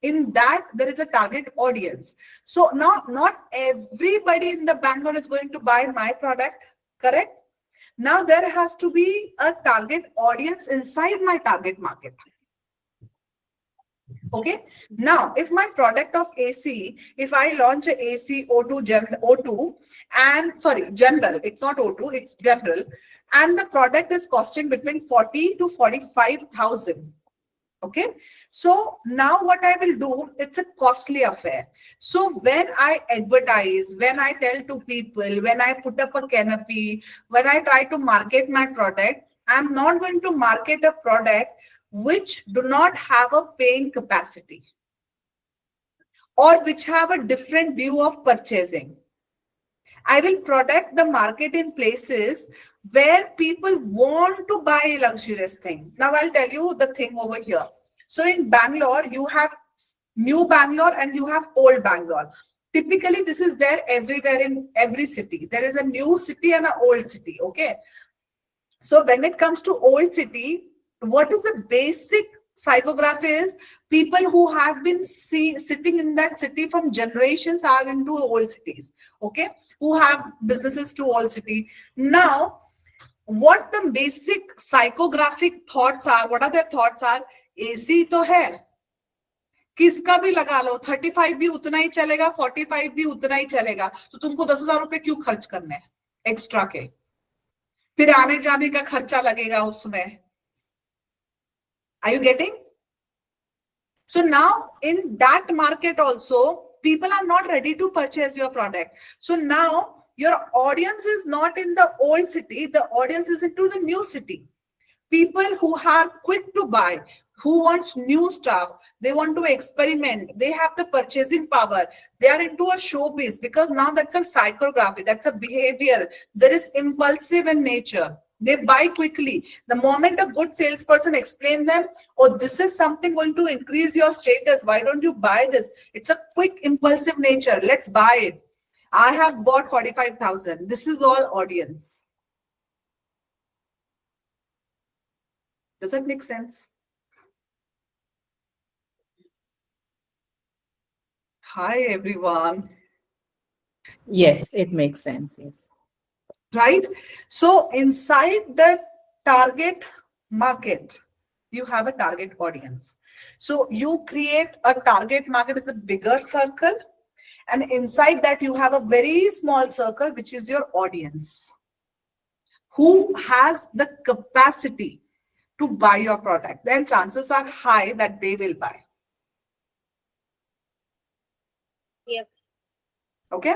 In that, there is a target audience. So now, not everybody in the Bangalore is going to buy my product, correct? Now there has to be a target audience inside my target market. Okay. Now, if my product of AC, if I launch a AC O2 and sorry, general, it's not O2, it's general, and the product is costing between 40 to 45,000. Okay. So now what I will do, it's a costly affair. So when I advertise, when I tell to people, when I put up a canopy, when I try to market my product, I'm not going to market a product which do not have a paying capacity or which have a different view of purchasing. I will protect the market in places where people want to buy a luxurious thing. Now I'll tell you the thing over here. So in Bangalore, you have new Bangalore and you have old Bangalore. Typically, this is there everywhere in every city. There is a new city and an old city. Okay. So when it comes to old city, what is the basic psychography is people who have been sitting in that city from generations are into old cities, okay, who have businesses to old city. Now, what the basic psychographic thoughts are, what are their thoughts are, AC तो है, किसका भी लगा लो, 35 भी उतना ही चलेगा, 45 भी उतना ही चलेगा, तो तुमको 10,000 रुपए क्यों खर्च करने एक्स्ट्रा के, फिर आने जाने का खर्चा लगेगा उसमें. Are you getting? So now in that market also, people are not ready to purchase your product. So now your audience is not in the old city, the audience is into the new city. People who are quick to buy, who wants new stuff, they want to experiment, they have the purchasing power, they are into a showbiz because now that's a psychography, that's a behavior, there is impulsive in nature. They buy quickly. The moment a good salesperson explains them, oh, this is something going to increase your status. Why don't you buy this? It's a quick, impulsive nature. Let's buy it. I have bought 45,000. This is all audience. Does that make sense? Hi, everyone. Yes, it makes sense. Yes. Right? So inside the target market, you have a target audience. So you create a target market as a bigger circle, and inside that you have a very small circle, which is your audience, who has the capacity to buy your product. Then chances are high that they will buy. Yep. Okay.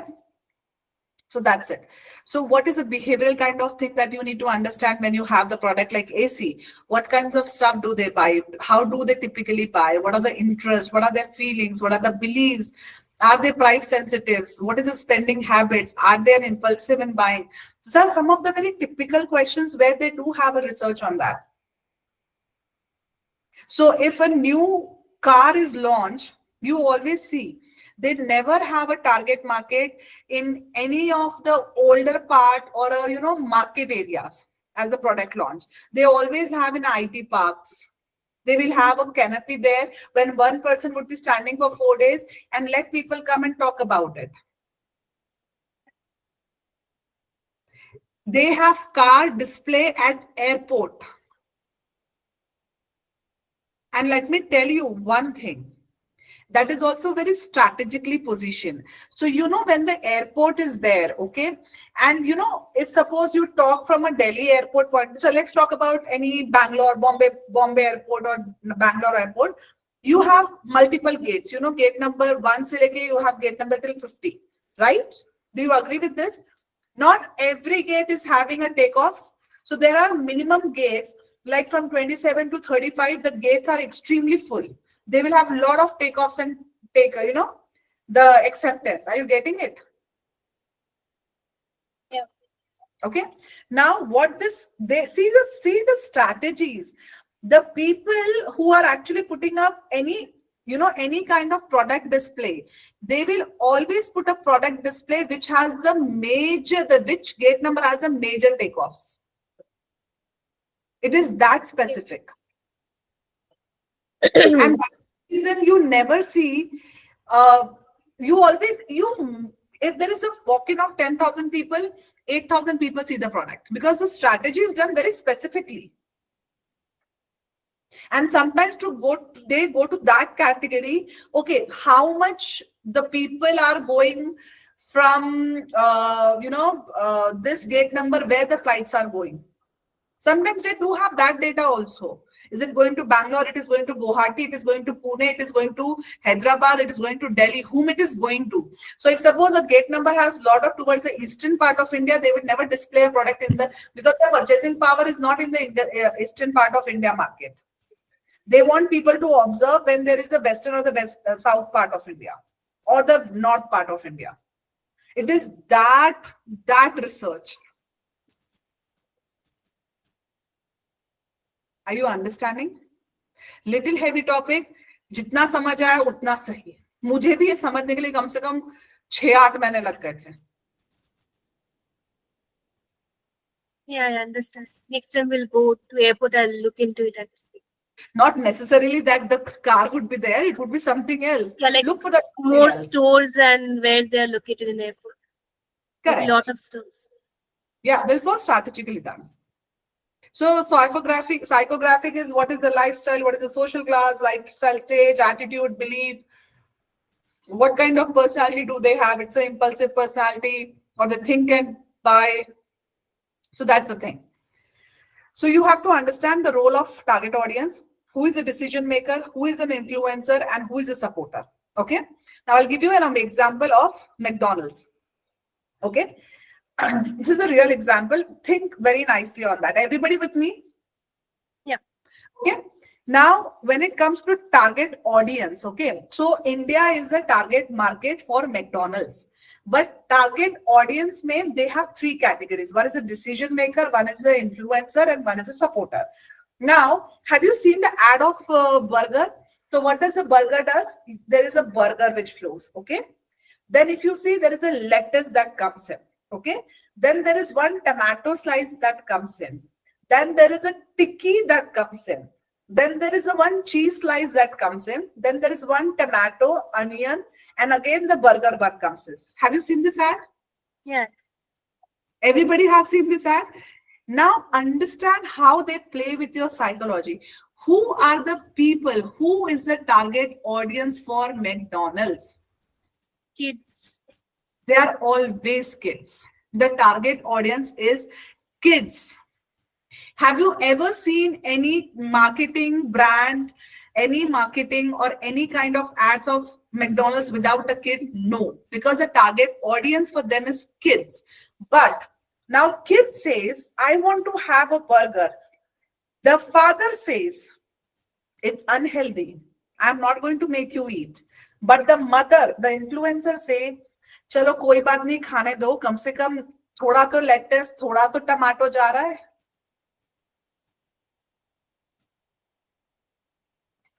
So that's it. So what is the behavioral kind of thing that you need to understand when you have the product like AC? What kinds of stuff do they buy? How do they typically buy? What are the interests? What are their feelings? What are the beliefs? Are they price sensitive? What is the spending habits? Are they impulsive in buying? These are some of the very typical questions where they do have a research on that. So if a new car is launched, you always see they never have a target market in any of the older part or market areas as a product launch. They always have in IT parks. They will have a canopy there when one person would be standing for 4 days and let people come and talk about it. They have car display at airport. And let me tell you one thing. That is also very strategically positioned. So, when the airport is there, okay, and if suppose you talk from a Delhi airport point, so let's talk about any Bangalore, Bombay airport or Bangalore airport, you have multiple gates, gate number 1 se leke you have gate number till 50, right? Do you agree with this? Not every gate is having a takeoffs. So there are minimum gates, like from 27 to 35, the gates are extremely full. They will have a lot of takeoffs and the acceptance. Are you getting it? Yeah. Okay. Now, they see the strategies. The people who are actually putting up any kind of product display, they will always put a product display which has which gate number has a major takeoffs. It is that specific. And reason you never see, you always, if there is a walk-in of 10,000 people, 8,000 people see the product because the strategy is done very specifically. And sometimes they go to that category. Okay, how much the people are going from, this gate number where the flights are going. Sometimes they do have that data also. Is it going to Bangalore? It is going to Guwahati. It is going to Pune. It is going to Hyderabad. It is going to Delhi. Whom it is going to? So if suppose a gate number has lot of towards the eastern part of India, they would never display a product in the, because the purchasing power is not in the eastern part of India market. They want people to observe when there is the western or the south part of India or the north part of India. It is that research. Are you understanding? Little heavy topic. जितना समझ आया उतना सही. मुझे भी ये समझने के लिए कम से कम 6-8 महीने लग गए थे. Yeah, I understand. Next time we'll go to airport. I'll look into it actually. Not necessarily that the car would be there. It would be something else. Yeah, like Look for the more stores and where they are located in airport. Correct. Lot of stores. Yeah, this is all strategically done. So psychographic is what is the lifestyle, what is the social class, lifestyle stage, attitude, belief, what kind of personality do they have? It's an impulsive personality or they think and buy. So that's the thing. So you have to understand the role of target audience, who is a decision maker, who is an influencer, and who is a supporter. Okay. Now I'll give you an example of McDonald's. Okay. This is a real example. Think very nicely on that. Everybody with me? Yeah. Okay. Now, when it comes to target audience, okay. So India is the target market for McDonald's. But target audience name, they have 3 categories. One is a decision maker, one is an influencer, and one is a supporter. Now, have you seen the ad of burger? So what does a burger does? There is a burger which flows. Okay. Then if you see, there is a lettuce that comes in. Okay. Then there is one tomato slice that comes in. Then there is a tikki that comes in. Then there is a one cheese slice that comes in. Then there is one tomato, onion, and again the burger bun comes in. Have you seen this ad? Yeah. Everybody has seen this ad. Now understand how they play with your psychology. Who are the people? Who is the target audience for McDonald's? Kids. They are always kids. The target audience is kids. Have you ever seen any marketing brand, any marketing or any kind of ads of McDonald's without a kid? No, because the target audience for them is kids. But now kid says, I want to have a burger. The father says, it's unhealthy. I'm not going to make you eat. But the mother, the influencer say, चलो कोई बात नहीं खाने दो, कम से कम थोड़ा तो let's, थोड़ा तो टमाटो जा रहा है.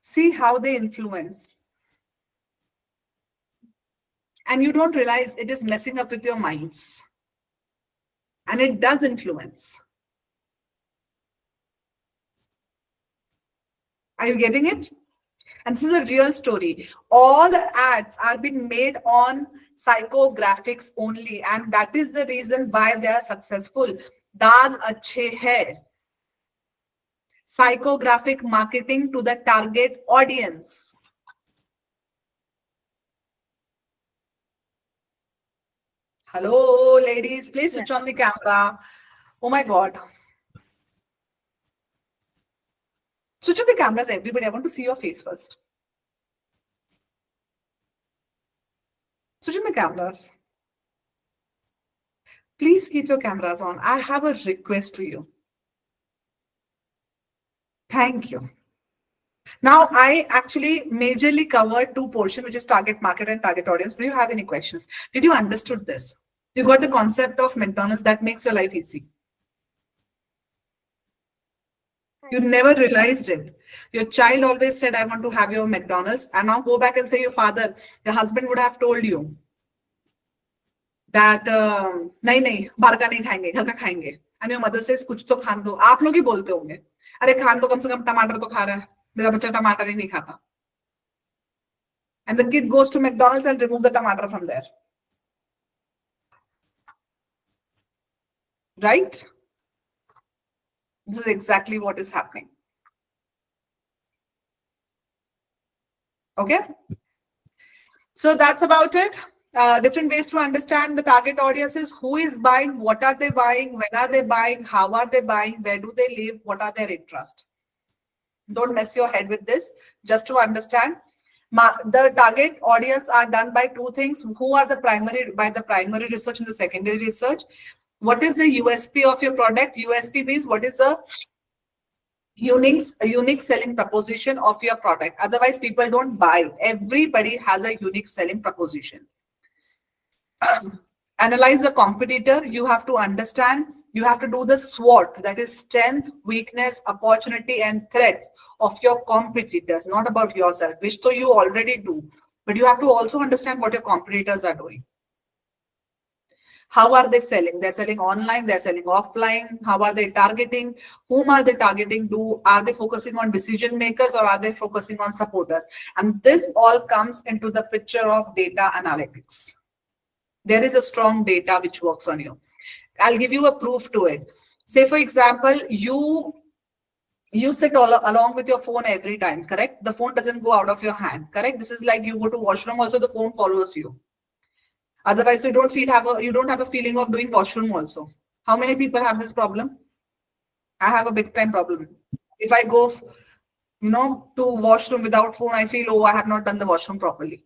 See how they influence. And you don't realize it is messing up with your minds. And it does influence. Are you getting it? And this is a real story. All the ads are being made on psychographics only. And that is the reason why they are successful. Daag achhe hai. Psychographic marketing to the target audience. Hello, ladies. Please switch on the camera. Oh my God. Switch on the cameras, everybody. I want to see your face first. Switch on the cameras. Please keep your cameras on. I have a request to you. Thank you. Now, I actually majorly covered 2 portions, which is target market and target audience. Do you have any questions? Did you understood this? You got the concept of McDonald's that makes your life easy. You never realized it. Your child always said, I want to have your McDonald's. And now go back and say your father, your husband would have told you that, nahi, बाहर का नहीं खाएंगे, घर का खाएंगे. And your mother says, कुछ तो खान दो. आप लोग ही बोलते होंगे. अरे खान दो, कम से कम टमाटर तो खा रहा है. मेरा बच्चा टमाटर ही नहीं खाता. And the kid goes to McDonald's and remove the tomato from there. Right? This is exactly what is happening. Okay? So that's about it. Different ways to understand the target audiences. Who is buying? What are they buying? When are they buying? How are they buying? Where do they live? What are their interests? Don't mess your head with this. Just to understand, the target audience are done by two things. Who are the primary research and the secondary research? What is the USP of your product? USP means what is the unique selling proposition of your product. Otherwise, people don't buy. Everybody has a unique selling proposition. Analyze the competitor. You have to understand. You have to do the SWOT, that is strength, weakness, opportunity, and threats of your competitors, not about yourself, which though you already do. But you have to also understand what your competitors are doing. How are they selling? They're selling online, they're selling offline. How are they targeting? Whom are they targeting? Are they focusing on decision makers or are they focusing on supporters? And this all comes into the picture of data analytics. There is a strong data which works on you. I'll give you a proof to it. Say, for example, you sit along with your phone every time, correct? The phone doesn't go out of your hand, correct? This is like you go to washroom, also the phone follows you. Otherwise, you don't have a feeling of doing washroom also. How many people have this problem? I have a big time problem. If I go, to washroom without phone, I feel, oh, I have not done the washroom properly.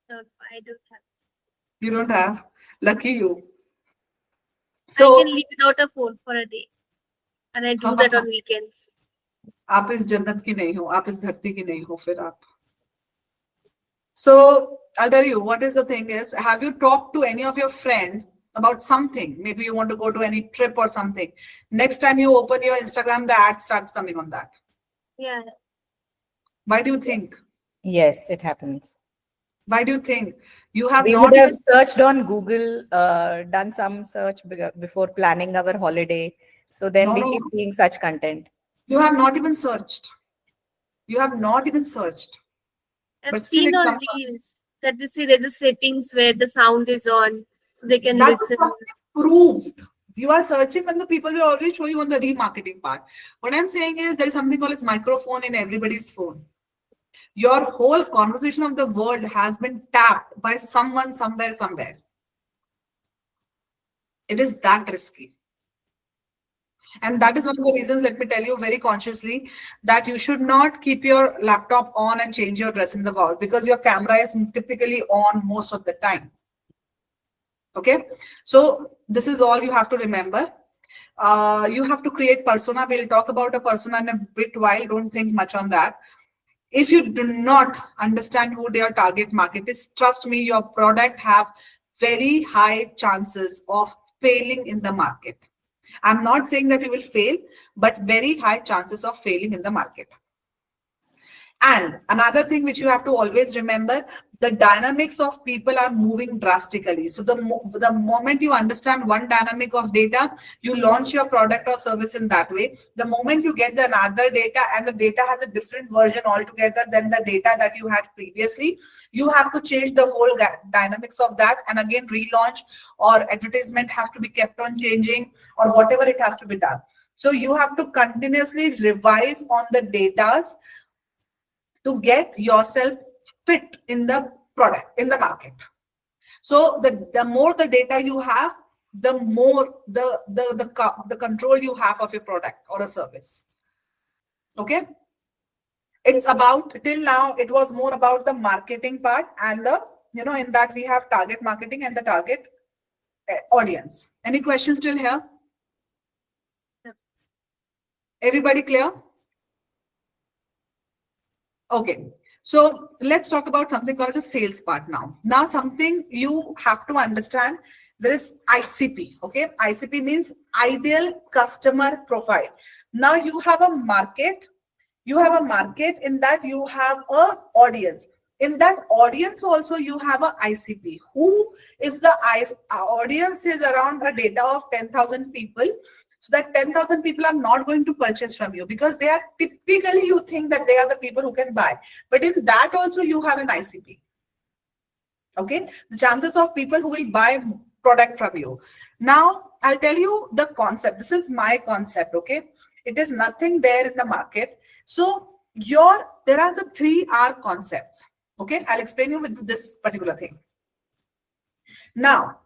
No, I don't have. You don't have? Lucky you. I So, can live without a phone for a day. And I do that on weekends. आप इस जन्नत की नहीं हो, आप इस धरती की नहीं हो फिर आप. So I'll tell you what is the thing is, have you talked to any of your friend about something? Maybe you want to go to any trip or something. Next time you open your Instagram, the ad starts coming on that. Yeah. Why do you think? Yes, it happens. Why do you think? You have We not would have even searched on Google, done some search before planning our holiday. So then we keep seeing such content. You have not even searched. You have not even searched. I've But still seen it on comes up. reels that there's a settings where the sound is on, so they can That is listen. something proved. You are searching and the people will always show you on the remarketing part. What I'm saying is there is something called as microphone in everybody's phone. Your whole conversation of the world has been tapped by someone somewhere. It is that risky. And that is one of the reasons, let me tell you very consciously, that you should not keep your laptop on and change your dress in the wall because your camera is typically on most of the time. Okay, so this is all you have to remember. You have to create persona. We'll talk about a persona in a bit while. Don't think much on that. If you do not understand who their target market is, trust me, your product have very high chances of failing in the market. I'm not saying that you will fail, but very high chances of failing in the market. And another thing which you have to always remember, the dynamics of people are moving drastically. So the moment you understand one dynamic of data, you launch your product or service in that way. The moment you get the another data and the data has a different version altogether than the data that you had previously, you have to change the whole dynamics of that and again relaunch, or advertisement have to be kept on changing, or whatever it has to be done. So you have to continuously revise on the data to get yourself fit in the product, in the market. So the more the data you have, the more the control you have of your product or a service. Okay. It's about, till now, it was more about the marketing part and the, in that we have target marketing and the target audience. Any questions till here? Everybody clear? Okay, so let's talk about something called as a sales part now. Now, something you have to understand, there is ICP, okay? ICP means ideal customer profile. Now you have a market, in that you have a audience. In that audience also you have a ICP. Who, if the audience is around a data of 10,000 people, So that 10,000 people are not going to purchase from you because they are typically, you think that they are the people who can buy. But in that also you have an ICP. Okay, the chances of people who will buy product from you. Now I'll tell you the concept. This is my concept. Okay, it is nothing there in the market. So there are the 3R concepts. Okay, I'll explain you with this particular thing. Now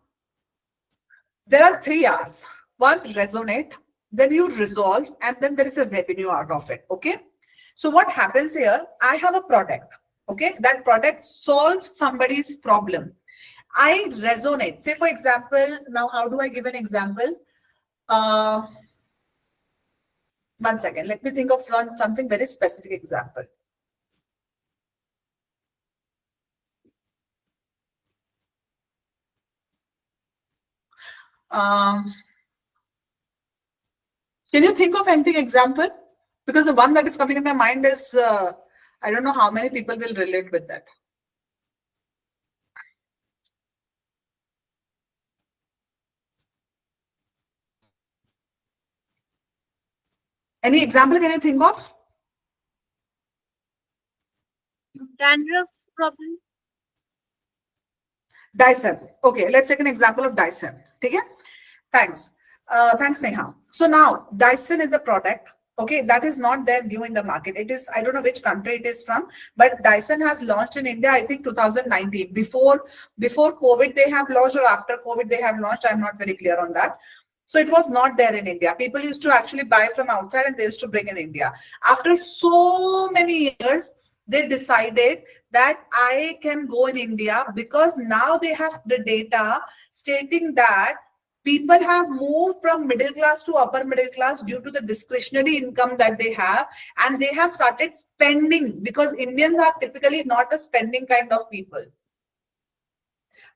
there are 3 R's. One, resonate, then you resolve, and then there is a revenue out of it. Okay, so what happens here? I have a product. Okay, that product solves somebody's problem. I resonate. Say for example, now how do I give an example? 1 second. Let me think of something very specific example. Can you think of anything example? Because the one that is coming in my mind is, I don't know how many people will relate with that. Any example can you think of? Dandruff problem. Dyson. Okay, let's take an example of Dyson. Okay, thanks. Thanks, Neha. So now Dyson is a product. Okay, that is not there new in the market. It is, I don't know which country it is from, but Dyson has launched in India, I think 2019. Before COVID, they have launched, or after COVID, they have launched. I'm not very clear on that. So it was not there in India. People used to actually buy from outside and they used to bring in India. After so many years, they decided that I can go in India because now they have the data stating that people have moved from middle class to upper middle class due to the discretionary income that they have, and they have started spending because Indians are typically not a spending kind of people.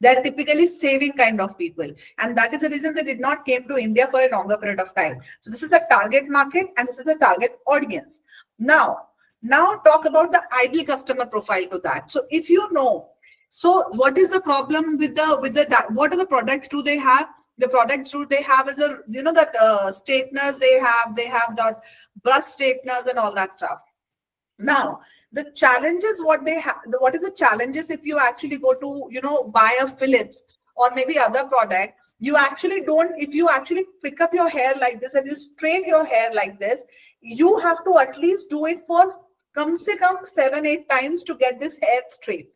They're typically saving kind of people. And that is the reason they did not came to India for a longer period of time. So this is a target market and this is a target audience. Now talk about the ideal customer profile to that. So if you know, so what is the problem with what are the products do they have? The products do they have is a, you know, that straighteners they have that brush straighteners and all that stuff. Now, the challenges what they have, what is the challenges if you actually go to, you know, buy a Philips or maybe other product, you actually don't, if you actually pick up your hair like this and you straighten your hair like this, you have to at least do it for come se come 7-8 times to get this hair straight.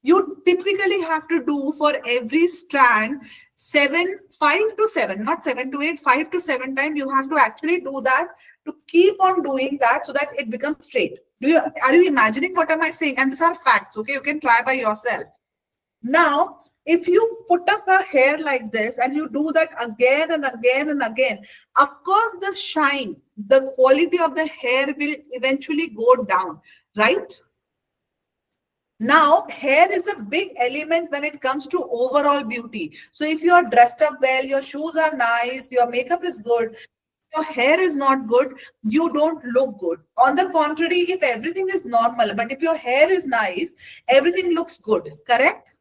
You typically have to do for every strand 5 to 7, not 7 to 8, 5 to 7 times. You have to actually do that to keep on doing that so that it becomes straight. Are you imagining what am I saying? And these are facts. Okay, you can try by yourself. Now, if you put up a hair like this and you do that again and again and again, of course, the shine, the quality of the hair will eventually go down, right? Now, hair is a big element when it comes to overall beauty. So if you are dressed up well, your shoes are nice, your makeup is good, your hair is not good, you don't look good. On the contrary, if everything is normal, but if your hair is nice, everything looks good, correct?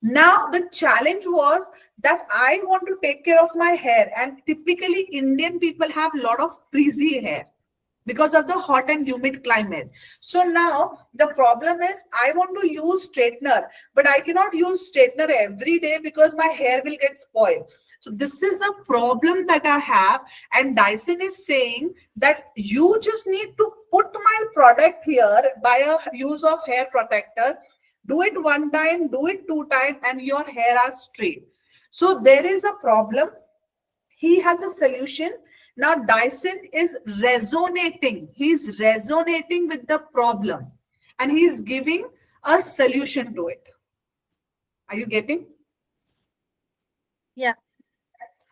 Now, the challenge was that I want to take care of my hair, and typically Indian people have a lot of frizzy hair because of the hot and humid climate. So now the problem is I want to use straightener, but I cannot use straightener every day because my hair will get spoiled. So this is a problem that I have, and Dyson is saying that you just need to put my product here by a use of hair protector. Do it 1 time, do it 2 times, and your hair are straight. So there is a problem. He has a solution. Now Dyson is resonating. He's resonating with the problem and he's giving a solution to it. Are you getting? Yeah.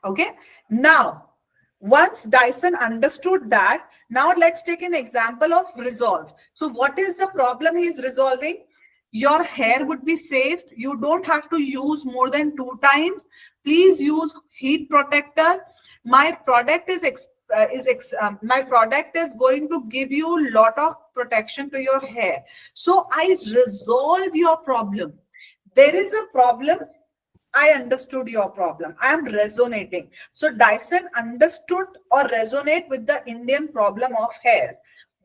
Okay. Now, once Dyson understood that, now let's take an example of resolve. So what is the problem he's resolving? Your hair would be saved. You don't have to use more than 2 times. Please use heat protector. My product is going to give you a lot of protection to your hair. So I resolve your problem. There is a problem. I understood your problem. I am resonating. So Dyson understood or resonate with the Indian problem of hairs.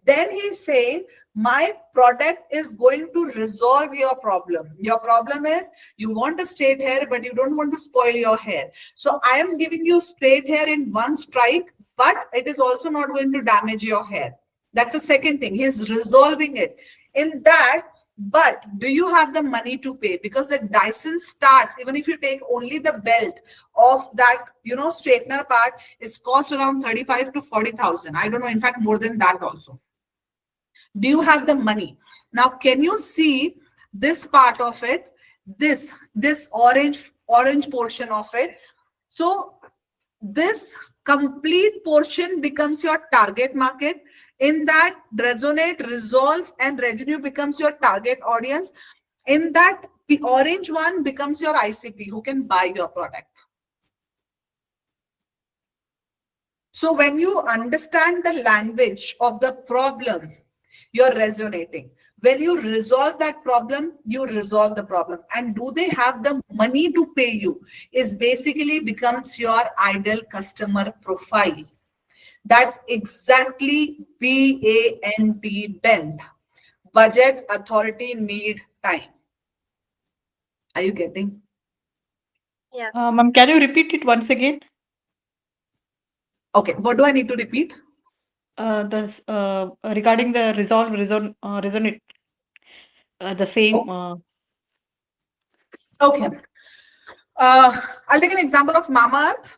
Then he's saying, my product is going to resolve your problem. Your problem is you want a straight hair, but you don't want to spoil your hair. So I am giving you straight hair in one strike, but it is also not going to damage your hair. That's the second thing. He's resolving it. In that, but do you have the money to pay? Because the Dyson starts, even if you take only the belt of that, straightener part, it's cost around 35 to 40,000. I don't know, in fact, more than that also. Do you have the money? Now, can you see this part of it? This orange portion of it. So this complete portion becomes your target market. In that, resonate, resolve, and revenue becomes your target audience. In that, the orange one becomes your ICP who can buy your product. So when you understand the language of the problem, you're resonating. When you resolve that problem, you resolve the problem. And do they have the money to pay you is basically becomes your ideal customer profile. That's exactly BAND, bend. Budget, authority, need, time. Are you getting? Yeah. Ma'am, can you repeat it once again? Okay, what do I need to repeat? Regarding the resonate, the same. Okay. I'll take an example of Mamaearth.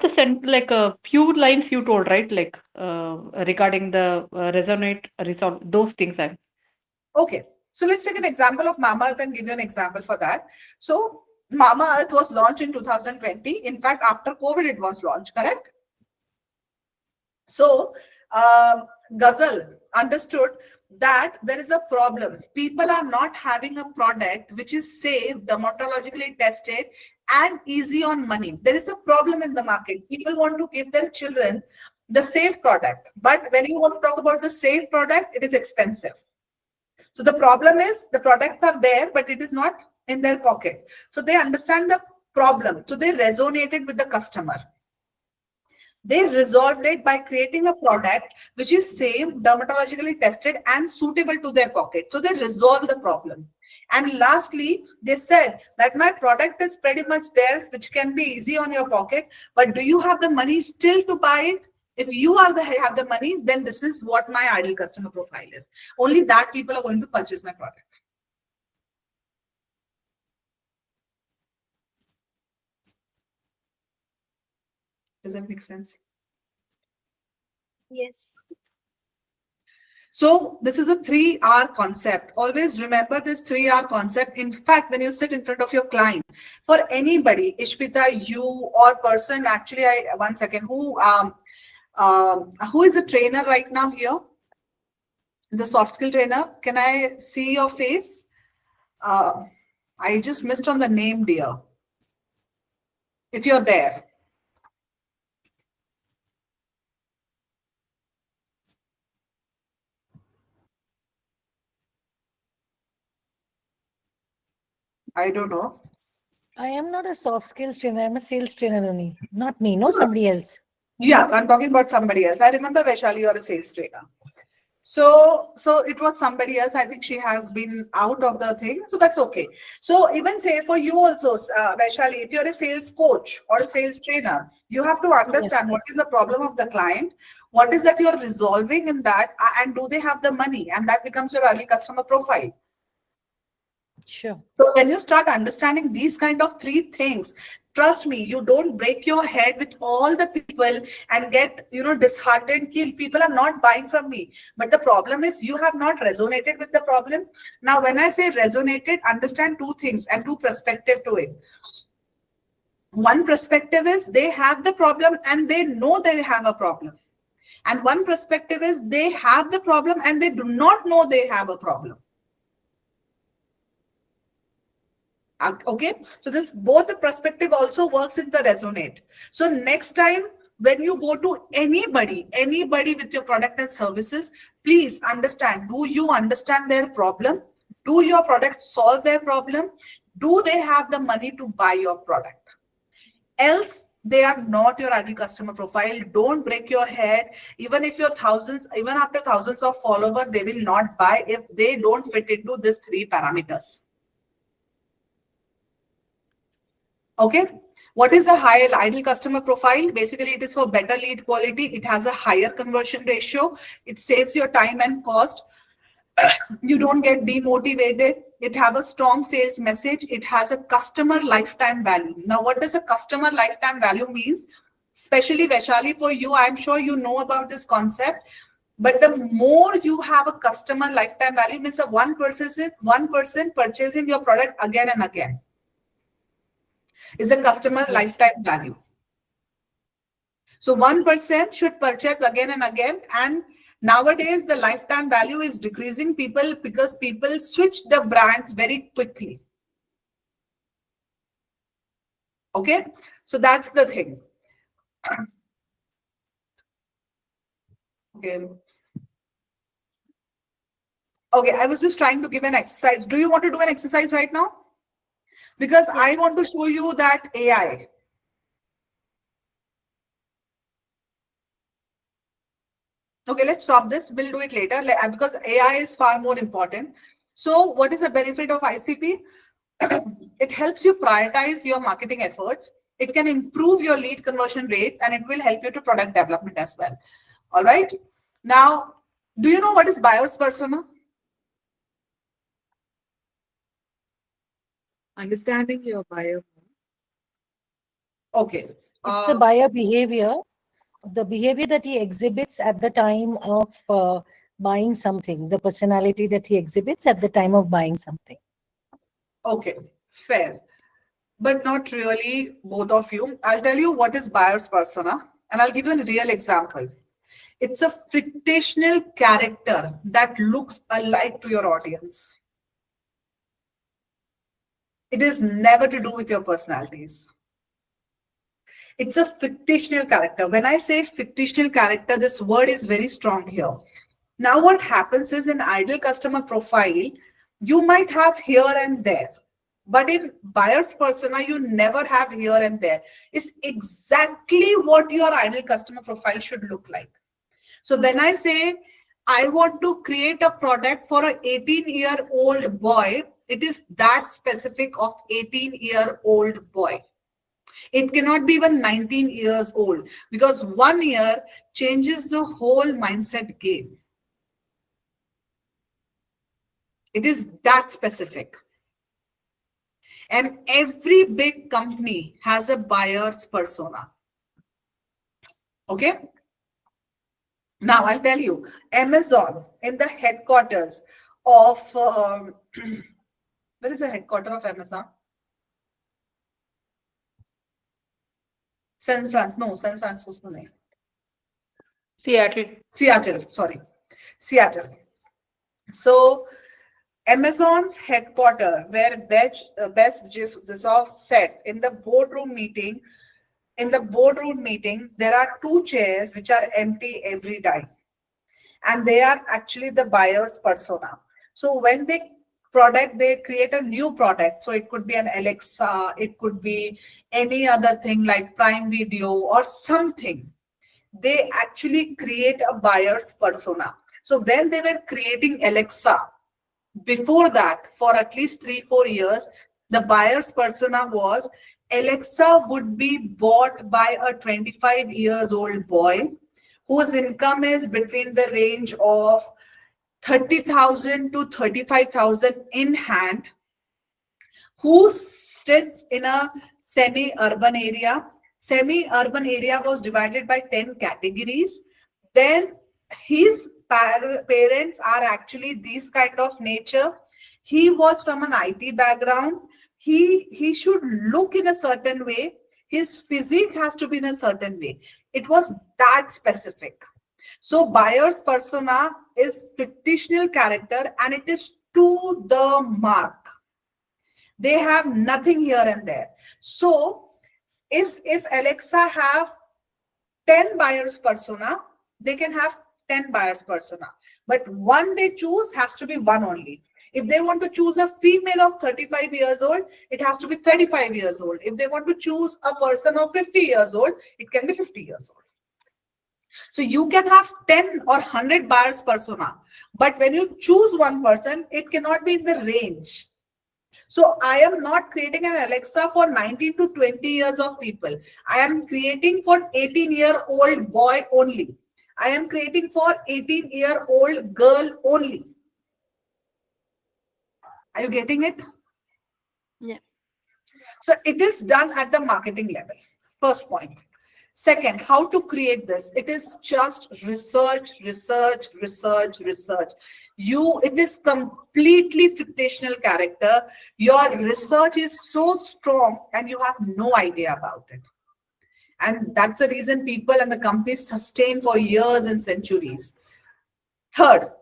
Just like a few lines you told, right? Like regarding the resonate, resolve, those things. Okay, so let's take an example of Mamaearth and give you an example for that. So Mamaearth was launched in 2020. In fact, after COVID, it was launched, correct? So Ghazal understood that there is a problem. People are not having a product which is safe, dermatologically tested, and easy on money. There is a problem in the market. People want to give their children the safe product. But when you want to talk about the safe product, it is expensive. So the problem is the products are there, but it is not in their pockets. So they understand the problem. So they resonated with the customer. They resolved it by creating a product which is safe, dermatologically tested, and suitable to their pocket. So they resolved the problem. And lastly, they said that my product is pretty much there, which can be easy on your pocket, but do you have the money still to buy it? If you have the money, then this is what my ideal customer profile is. Only that people are going to purchase my product. Does that make sense? Yes. So this is a 3R concept. Always remember this 3R concept. In fact, when you sit in front of your client, for anybody, Ishpita, you or person, actually, one second, who is a trainer right now here? The soft skill trainer. Can I see your face? I just missed on the name, dear. If you're there. I don't know. I am not a soft skills trainer. I'm a sales trainer only. Not me. No, somebody else. Yeah, I'm talking about somebody else. I remember Vaishali, you're a sales trainer. So it was somebody else. I think she has been out of the thing. So that's okay. So even say for you also, Vaishali, if you're a sales coach or a sales trainer, you have to understand what is the problem of the client, what is that you're resolving in that, and do they have the money? And that becomes your early customer profile. Sure. So when you start understanding these kind of 3 things, trust me, you don't break your head with all the people and get, disheartened. People are not buying from me. But the problem is you have not resonated with the problem. Now, when I say resonated, understand 2 things and 2 perspectives to it. One perspective is they have the problem and they know they have a problem. And one perspective is they have the problem and they do not know they have a problem. Okay, so this both the perspective also works in the resonate. So next time when you go to anybody with your product and services, please understand, do you understand their problem? Do your product solve their problem? Do they have the money to buy your product? Else, they are not your ideal customer profile. Don't break your head. Even if you're thousands, even after thousands of followers, they will not buy if they don't fit into these 3 parameters. Okay. What is a high ideal customer profile? Basically, it is for better lead quality. It has a higher conversion ratio. It saves your time and cost. You don't get demotivated. It have a strong sales message. It has a customer lifetime value. Now, what does a customer lifetime value means? Especially Vaishali, for you, I'm sure you know about this concept. But the more you have a customer lifetime value, means a one person purchasing your product again and again is a customer lifetime value. So 1% should purchase again and again, and nowadays the lifetime value is decreasing because people switch the brands very quickly. Okay, so that's the thing. Okay, I was just trying to give an exercise. Do you want to do an exercise right now? Because I want to show you that AI. Okay, let's stop this. We'll do it later because AI is far more important. So what is the benefit of ICP? It helps you prioritize your marketing efforts. It can improve your lead conversion rates, and it will help you to product development as well. All right. Now, do you know what is buyer's persona? Understanding your buyer. Okay. It's the buyer behavior, the behavior that he exhibits at the time of buying something, the personality that he exhibits at the time of buying something. Okay, fair. But not really, both of you. I'll tell you what is buyer's persona, and I'll give you a real example. It's a fictional character that looks alike to your audience. It is never to do with your personalities. It's a fictional character. When I say fictional character, this word is very strong here. Now, what happens is in ideal customer profile, you might have here and there. But in buyer's persona, you never have here and there. It's exactly what your ideal customer profile should look like. So when I say, I want to create a product for an 18-year-old boy, it is that specific of 18-year-old boy. It cannot be even 19 years old because 1 year changes the whole mindset game. It is that specific. And every big company has a buyer's persona. Okay. Now I'll tell you, Amazon in the headquarters of, where is the headquarters of Amazon? San Francisco. Seattle, sorry. Seattle. So Amazon's headquarters, where Best Zizoff said in the boardroom meeting, there are 2 chairs which are empty every time. And they are actually the buyer's persona. So when they create a new product. So it could be an Alexa, it could be any other thing like Prime Video or something. They actually create a buyer's persona. So when they were creating Alexa, before that, for at least 3-4 years, the buyer's persona was Alexa would be bought by a 25-year-old boy whose income is between the range of 30,000 to 35,000 in hand, who sits in a semi-urban area. Semi-urban area was divided by 10 categories. Then his parents are actually these kind of nature. He was from an IT background. He should look in a certain way. His physique has to be in a certain way. It was that specific. So buyer's persona is fictional character and it is to the mark. They have nothing here and there. So if Alexa have 10 buyer's persona, they can have 10 buyer's persona. But one they choose has to be one only. If they want to choose a female of 35 years old, it has to be 35 years old. If they want to choose a person of 50 years old, it can be 50 years old. So you can have 10 or 100 buyers persona, but when you choose one person, it cannot be in the range. So I am not creating an Alexa for 19 to 20 years of people. I am creating for 18-year-old boy only. I am creating for 18-year-old girl only. Are you getting it? Yeah. So it is done at the marketing level. First point. Second, how to create this? It is just research. It is completely fictional character. Your research is so strong and you have no idea about it. And that's the reason people and the companies sustain for years and centuries. Third,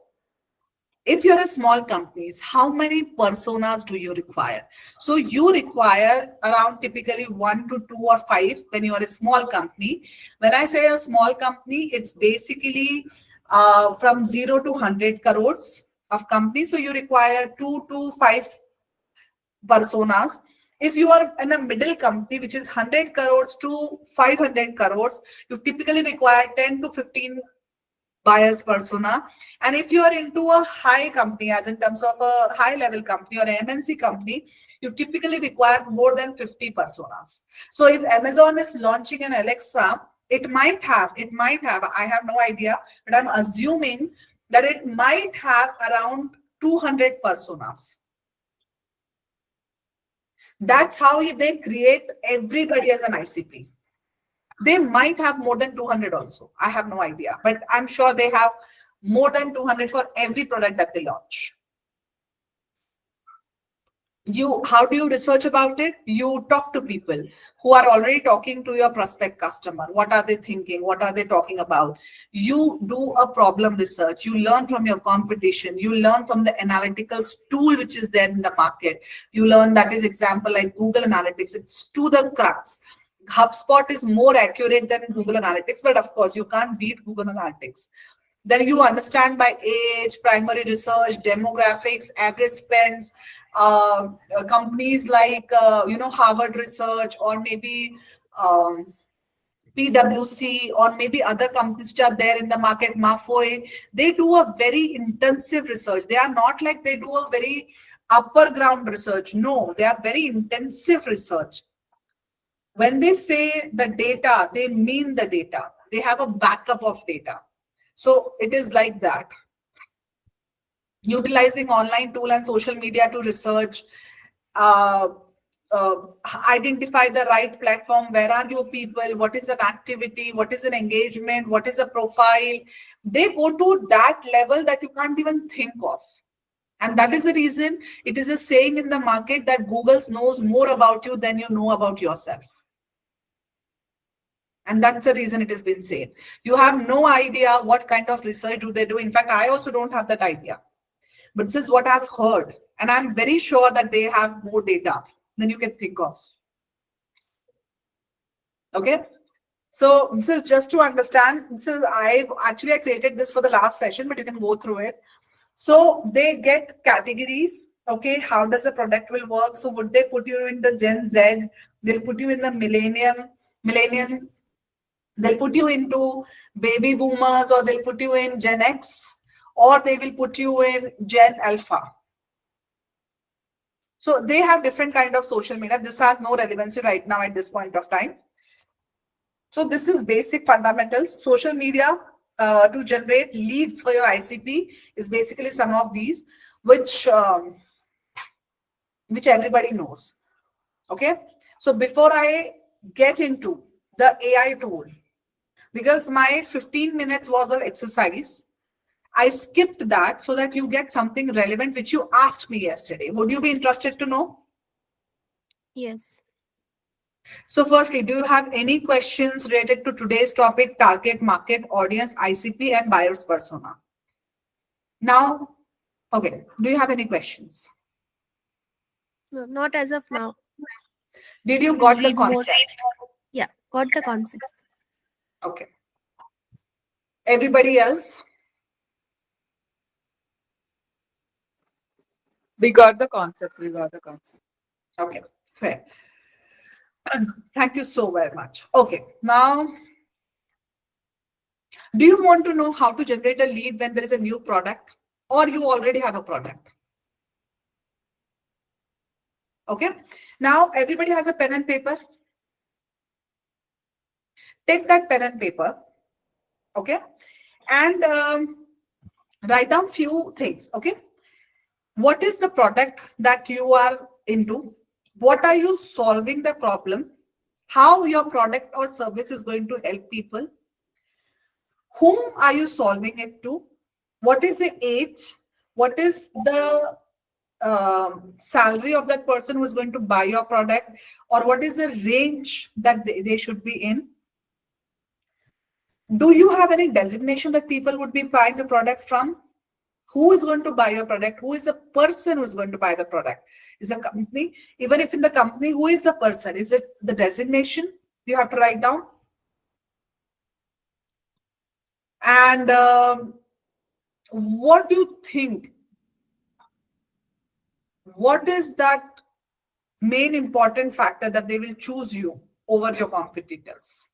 if you're a small company, how many personas do you require? So you require around typically 1 to 2 or 5 when you are a small company. When I say a small company, it's basically from 0 to 100 crores of company. So you require 2 to 5 personas. If you are in a middle company, which is 100 crores to 500 crores, you typically require 10 to 15 buyers persona. And if you are into a high company, as in terms of a high level company or MNC company, you typically require more than 50 personas. So if Amazon is launching an Alexa, it might have, I have no idea, but I'm assuming that it might have around 200 personas. That's how they create everybody as an ICP. They might have more than 200 also. I have no idea, but I'm sure they have more than 200 for every product that they launch. How do you research about it? You talk to people who are already talking to your prospect customer. What are they thinking? What are they talking about? You do a problem research. You learn from your competition. You learn from the analytical tool which is there in the market. You learn, that is example like Google Analytics. It's to the crux. HubSpot is more accurate than Google Analytics, but of course you can't beat Google Analytics. Then you understand by age, primary research, demographics, average spends, companies like Harvard Research or maybe PwC or maybe other companies which are there in the market, Mafoe. They do a very intensive research. They are not like they do a very upper ground research. No, they are very intensive research. When they say the data, they mean the data. They have a backup of data. So it is like that. Utilizing online tool and social media to research, identify the right platform. Where are your people? What is an activity? What is an engagement? What is a profile? They go to that level that you can't even think of. And that is the reason it is a saying in the market that Google knows more about you than you know about yourself. And that's the reason it has been said. You have no idea what kind of research do they do. In fact, I also don't have that idea. But this is what I've heard. And I'm very sure that they have more data than you can think of. Okay. So this is just to understand. I created this for the last session, but you can go through it. So they get categories. Okay. How does the product will work? So would they put you in the Gen Z? They'll put you in the millennium. They'll put you into baby boomers, or they'll put you in Gen X, or they will put you in Gen Alpha. So they have different kind of social media. This has no relevancy right now at this point of time. So this is basic fundamentals. Social media to generate leads for your ICP is basically some of these, which everybody knows. Okay. So before I get into the AI tool, because my 15 minutes was an exercise, I skipped that so that you get something relevant which you asked me yesterday. Would you be interested to know? Yes. So firstly, do you have any questions related to today's topic, target market, audience, ICP, and buyer's persona? Now, okay, do you have any questions? No, not as of now. Did you got the Read more. concept? Yeah, got the concept. Okay. Everybody else? We got the concept. We got the concept. Okay, fair. Thank you so very much. Okay, now, do you want to know how to generate a lead when there is a new product or you already have a product? Okay, now everybody has a pen and paper. Take that pen and paper, okay, and write down few things, okay? What is the product that you are into? What are you solving the problem? How your product or service is going to help people? Whom are you solving it to? What is the age? What is the salary of that person who is going to buy your product? Or what is the range that they should be in? Do you have any designation that people would be buying the product from? Who is going to buy your product? Who is the person who is going to buy the product? Is a company? Even if in the company, who is the person? Is it the designation you have to write down? And what do you think? What is that main important factor that they will choose you over your competitors?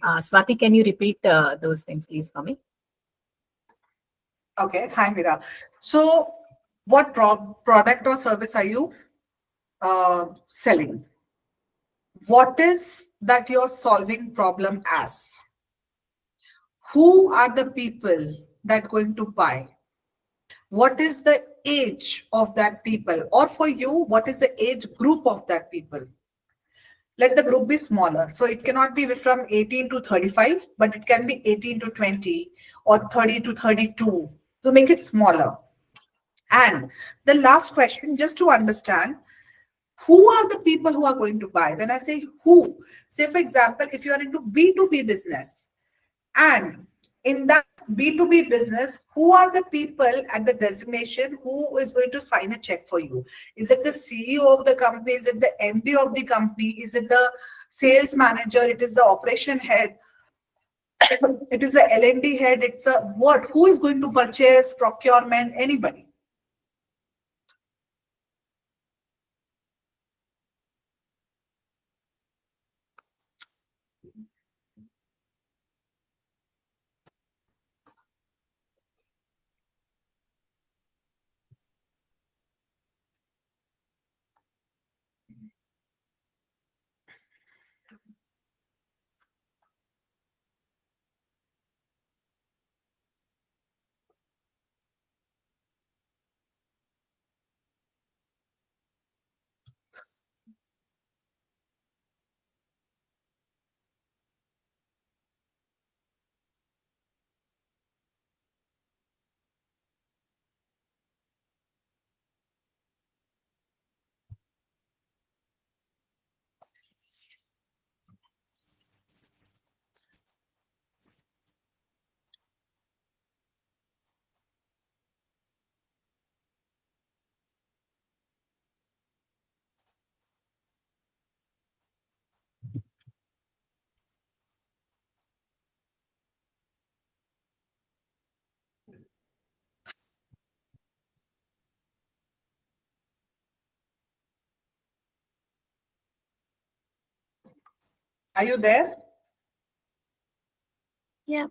Swati, can you repeat those things, please, for me? Okay, hi Mira. So, what product or service are you selling? What is that you're solving problem as? Who are the people that going to buy? What is the age of that people? Or for you, what is the age group of that people? Let the group be smaller. So it cannot be from 18 to 35, but it can be 18 to 20 or 30 to 32. So make it smaller. And the last question, just to understand, who are the people who are going to buy? When I say who, say for example, if you are into B2B business, and in that B2B business, who are the people at the designation who is going to sign a check for you? Is it the CEO of the company? Is it the MD of the company? Is it the sales manager? It is the operation head? It is the L&D head? It's a what? Who is going to purchase, procurement? Anybody? Are you there? Yeah.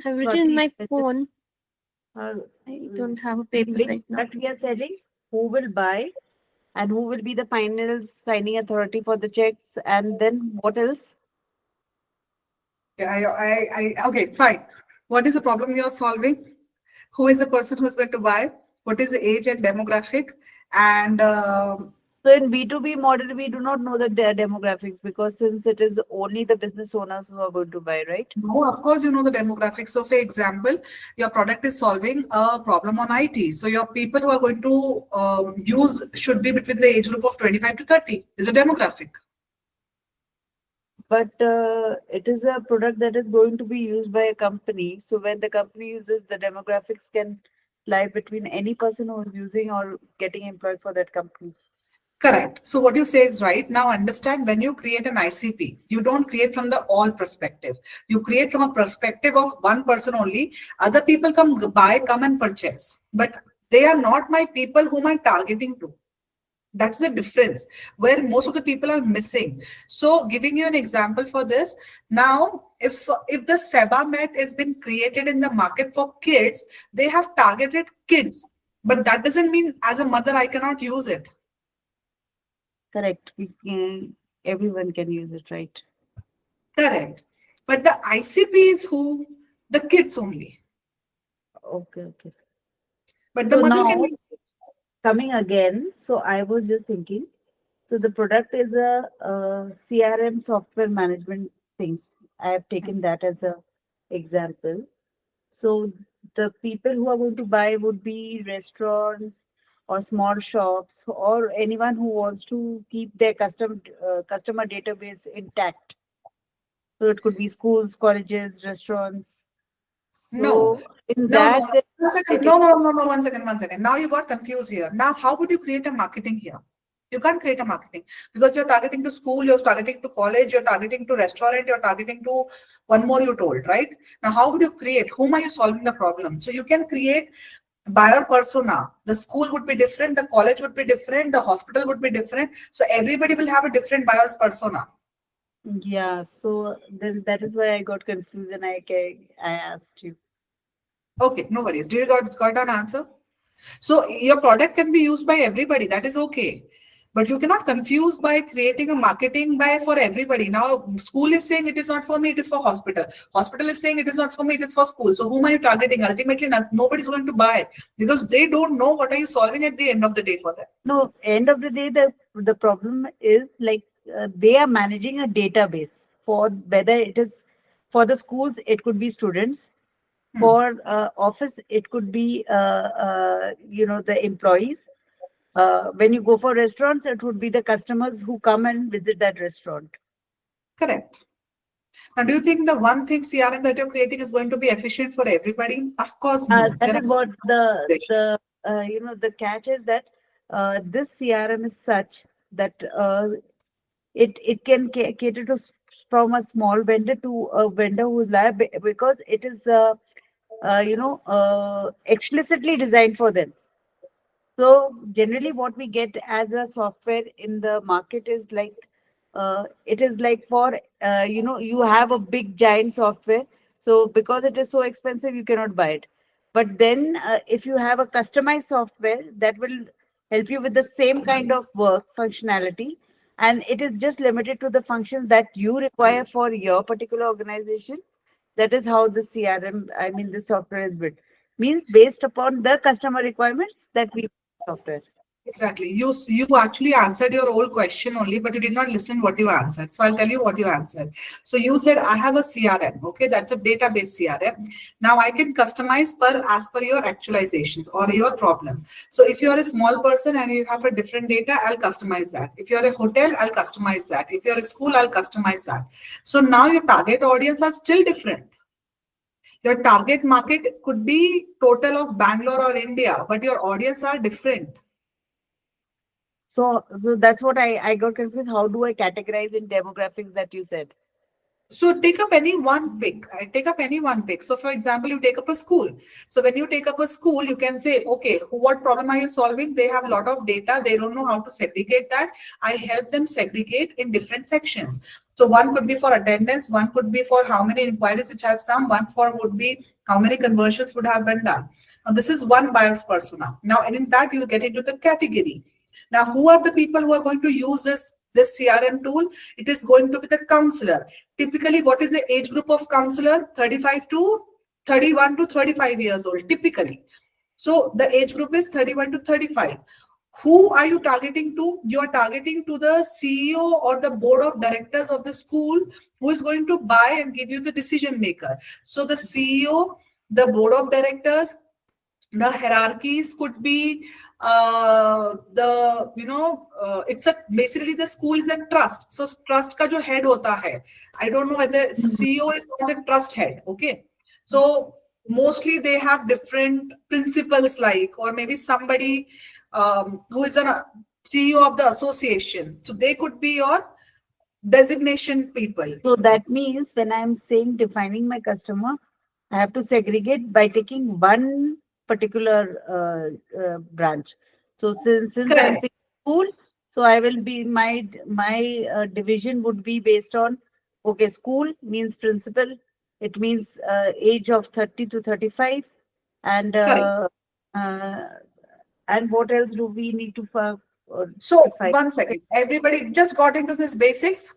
I've written in my Swati, is it, phone. uh, I don't have a paper which right now. product we are selling, who will buy, and who will be the final signing authority for the checks, and then what else? Okay, fine. What is the problem you're solving? Who is the person who's going to buy? What is the age and demographic? And So in B2B model, we do not know the demographics, because since it is only the business owners who are going to buy, right? no, of course, you know the demographics. So, for example, your product is solving a problem on IT. So, your people who are going to use should be between the age group of 25 to 30. Is a demographic. But it is a product that is going to be used by a company. So when the company uses, the demographics can lie between any person who is using or getting employed for that company. Correct. So what you say is right. Now understand, when you create an ICP, you don't create from the all perspective. You create from a perspective of one person only. Other people come buy, come and purchase. But they are not my people whom I'm targeting to. That's the difference where most of the people are missing. So giving you an example for this, now if the Sebamed has been created in the market for kids, they have targeted kids. But that doesn't mean as a mother I cannot use it. Correct. Everyone can use it, right? Correct. But the ICP is who? The kids only. Okay. But So the mother now, can use it. coming again, so I was just thinking, so the product is a CRM software management things. I have taken that as a example. So the people who are going to buy would be restaurants or small shops or anyone who wants to keep their customer database intact. So it could be schools, colleges, restaurants. So No. in No, that, no, 1 second. No, 1 second. Now you got confused here. Now, how would you create a marketing here? You can't create a marketing because you're targeting to school, you're targeting to college, you're targeting to restaurant, you're targeting to one more you told, right? Now, how would you create? Whom are you solving the problem? So you can create buyer persona. The school would be different, the college would be different, the hospital would be different. So everybody will have a different buyer's persona. yeah, so then that is why I got confused and I asked you. Okay, no worries. Do you got an answer? So your product can be used by everybody. That is okay. But you cannot confuse by creating a marketing by for everybody. Now, school is saying it is not for me, it is for hospital. Hospital is saying it is not for me, it is for school. So whom are you targeting? Ultimately, nobody's going to buy because they don't know what are you solving at the end of the day for them. No, end of the day, the problem is like they are managing a database for whether it is for the schools, it could be students. For office, it could be the employees. When you go for restaurants, it would be the customers who come and visit that restaurant. Correct. Now, do you think the one thing CRM that you're creating is going to be efficient for everybody? Of course, no. That is what the catch is that this CRM is such that it can cater to from a small vendor to a vendor who is live because it is explicitly designed for them. So generally what we get as a software in the market is like it is like for you have a big giant software, so because it is so expensive you cannot buy it. But then if you have a customized software that will help you with the same kind of work functionality, and it is just limited to the functions that you require for your particular organization, that is how the CRM, I mean, the software is built. Means based upon the customer requirements that we software. Exactly. You actually answered your old question only, but you did not listen what you answered. So I'll tell you what you answered. So you said, I have a CRM. Okay, that's a database CRM. Now I can customize as per your actualizations or your problem. So if you're a small person and you have a different data, I'll customize that. If you're a hotel, I'll customize that. If you're a school, I'll customize that. So now your target audience are still different. Your target market could be total of Bangalore or India, but your audience are different. So that's what I got confused. How do I categorize in demographics that you said? So take up any one pick. So for example, you take up a school. So when you take up a school, you can say, okay, what problem are you solving? They have a lot of data. They don't know how to segregate that. I help them segregate in different sections. So one could be for attendance, one could be for how many inquiries which has come, one for would be how many conversions would have been done. Now this is one buyer's persona. Now, and in that you get into the category. Now, who are the people who are going to use this CRM tool? It is going to be the counselor. Typically, what is the age group of counselor? 31 to 35 years old, typically. So the age group is 31 to 35. Who are you targeting to? You are targeting to the CEO or the board of directors of the school who is going to buy and give you the decision maker. So the CEO, the board of directors, the hierarchies could be basically the school is a trust. So trust ka jo head hota hai. I don't know whether CEO is not a trust head. Okay. So mostly they have different principles or maybe somebody who is a CEO of the association. So they could be your designation people. So that means when I'm saying defining my customer, I have to segregate by taking one particular branch. So since I'm Correct. saying school, so I will be my division would be based on, okay, school means principal. It means age of 30 to 35, and what else do we need to So define? one second, everybody just got into this basics.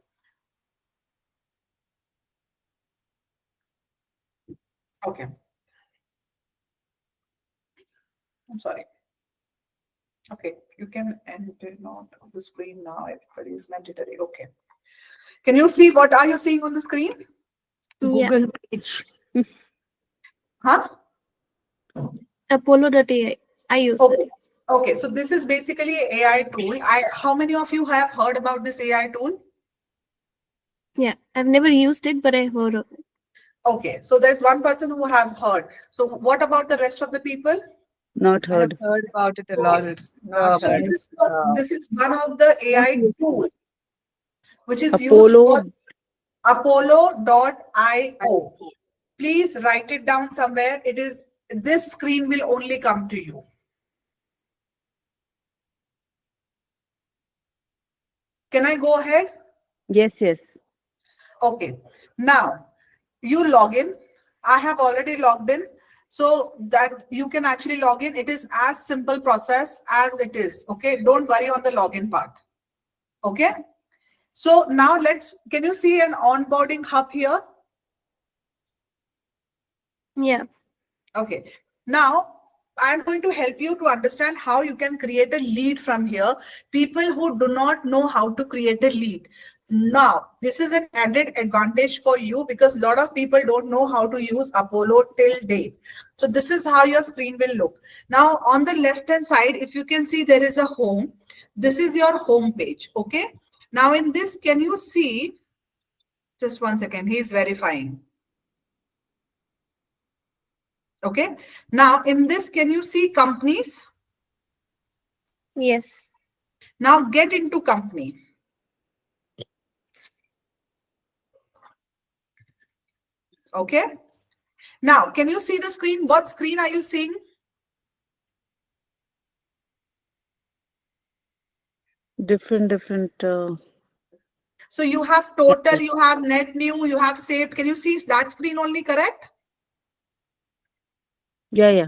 Okay. I'm sorry. Okay, you can enter not on the screen now. Everybody is mandatory. Okay. Can you see what are you seeing on the screen? Yeah. Google page. Huh? Apollo.ai. I use Okay. it. Okay, so this is basically an AI tool. How many of you have heard about this AI tool? Yeah, I've never used it, but I heard of it. Okay, so there's one person who have heard. So what about the rest of the people? Not I have heard. heard about it a lot. It's The not So used. this is one of the AI tools which is used Apollo. for Apollo.io. Please write it down somewhere. It is this screen will only come to you. Can I go ahead? Yes, yes. Okay. Now you log in. I have already logged in, so that you can actually log in. It is as simple process as it is. Okay. Don't worry on the login part. Okay. So now can you see an onboarding hub here? Yeah. Okay. Now I'm going to help you to understand how you can create a lead from here. People who do not know how to create a lead. Now, this is an added advantage for you because a lot of people don't know how to use Apollo till date. So this is how your screen will look. Now, on the left-hand side, if you can see, there is a home. This is your home page. Okay. Now in this, can you see, just one second, he's verifying. Okay. Now in this, can you see companies? Yes. Now get into company. Okay. Now, can you see the screen? What screen are you seeing? Different. So you have total, you have net new, you have saved. Can you see that screen only, correct? Yeah.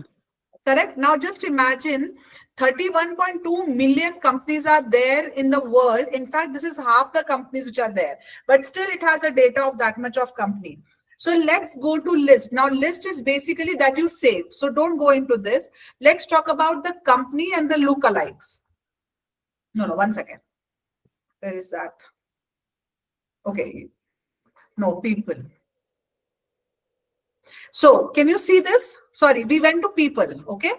Correct. Now just imagine 31.2 million companies are there in the world. In fact, this is half the companies which are there, but still it has a data of that much of company. So let's go to list. Now list is basically that you save. So don't go into this. Let's talk about the company and the lookalikes. No, one second. Where is that? Okay. No, people. So can you see this? Sorry, we went to people. Okay.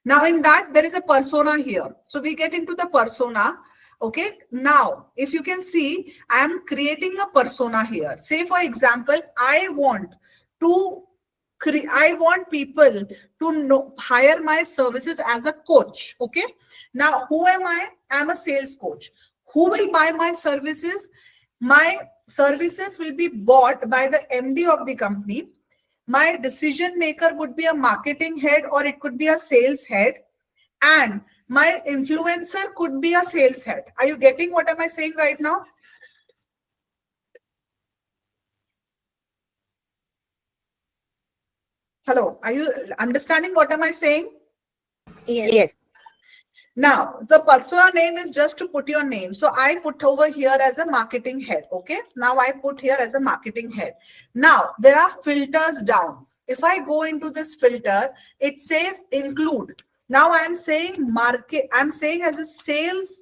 Now in that there is a persona here. So we get into the persona. Okay. Now, if you can see, I am creating a persona here. Say for example, I want people to hire my services as a coach. Okay. Now, who am I? I'm a sales coach. Who will buy my services? My services will be bought by the MD of the company. My decision maker would be a marketing head or it could be a sales head. And my influencer could be a sales head. Are you getting what am I saying right now? Hello, are you understanding what am I saying? Yes. Now, the persona name is just to put your name. So I put over here as a marketing head. Okay. Now I put here as a marketing head. Now there are filters down. If I go into this filter, it says include. Now I'm saying market, I'm saying as a sales,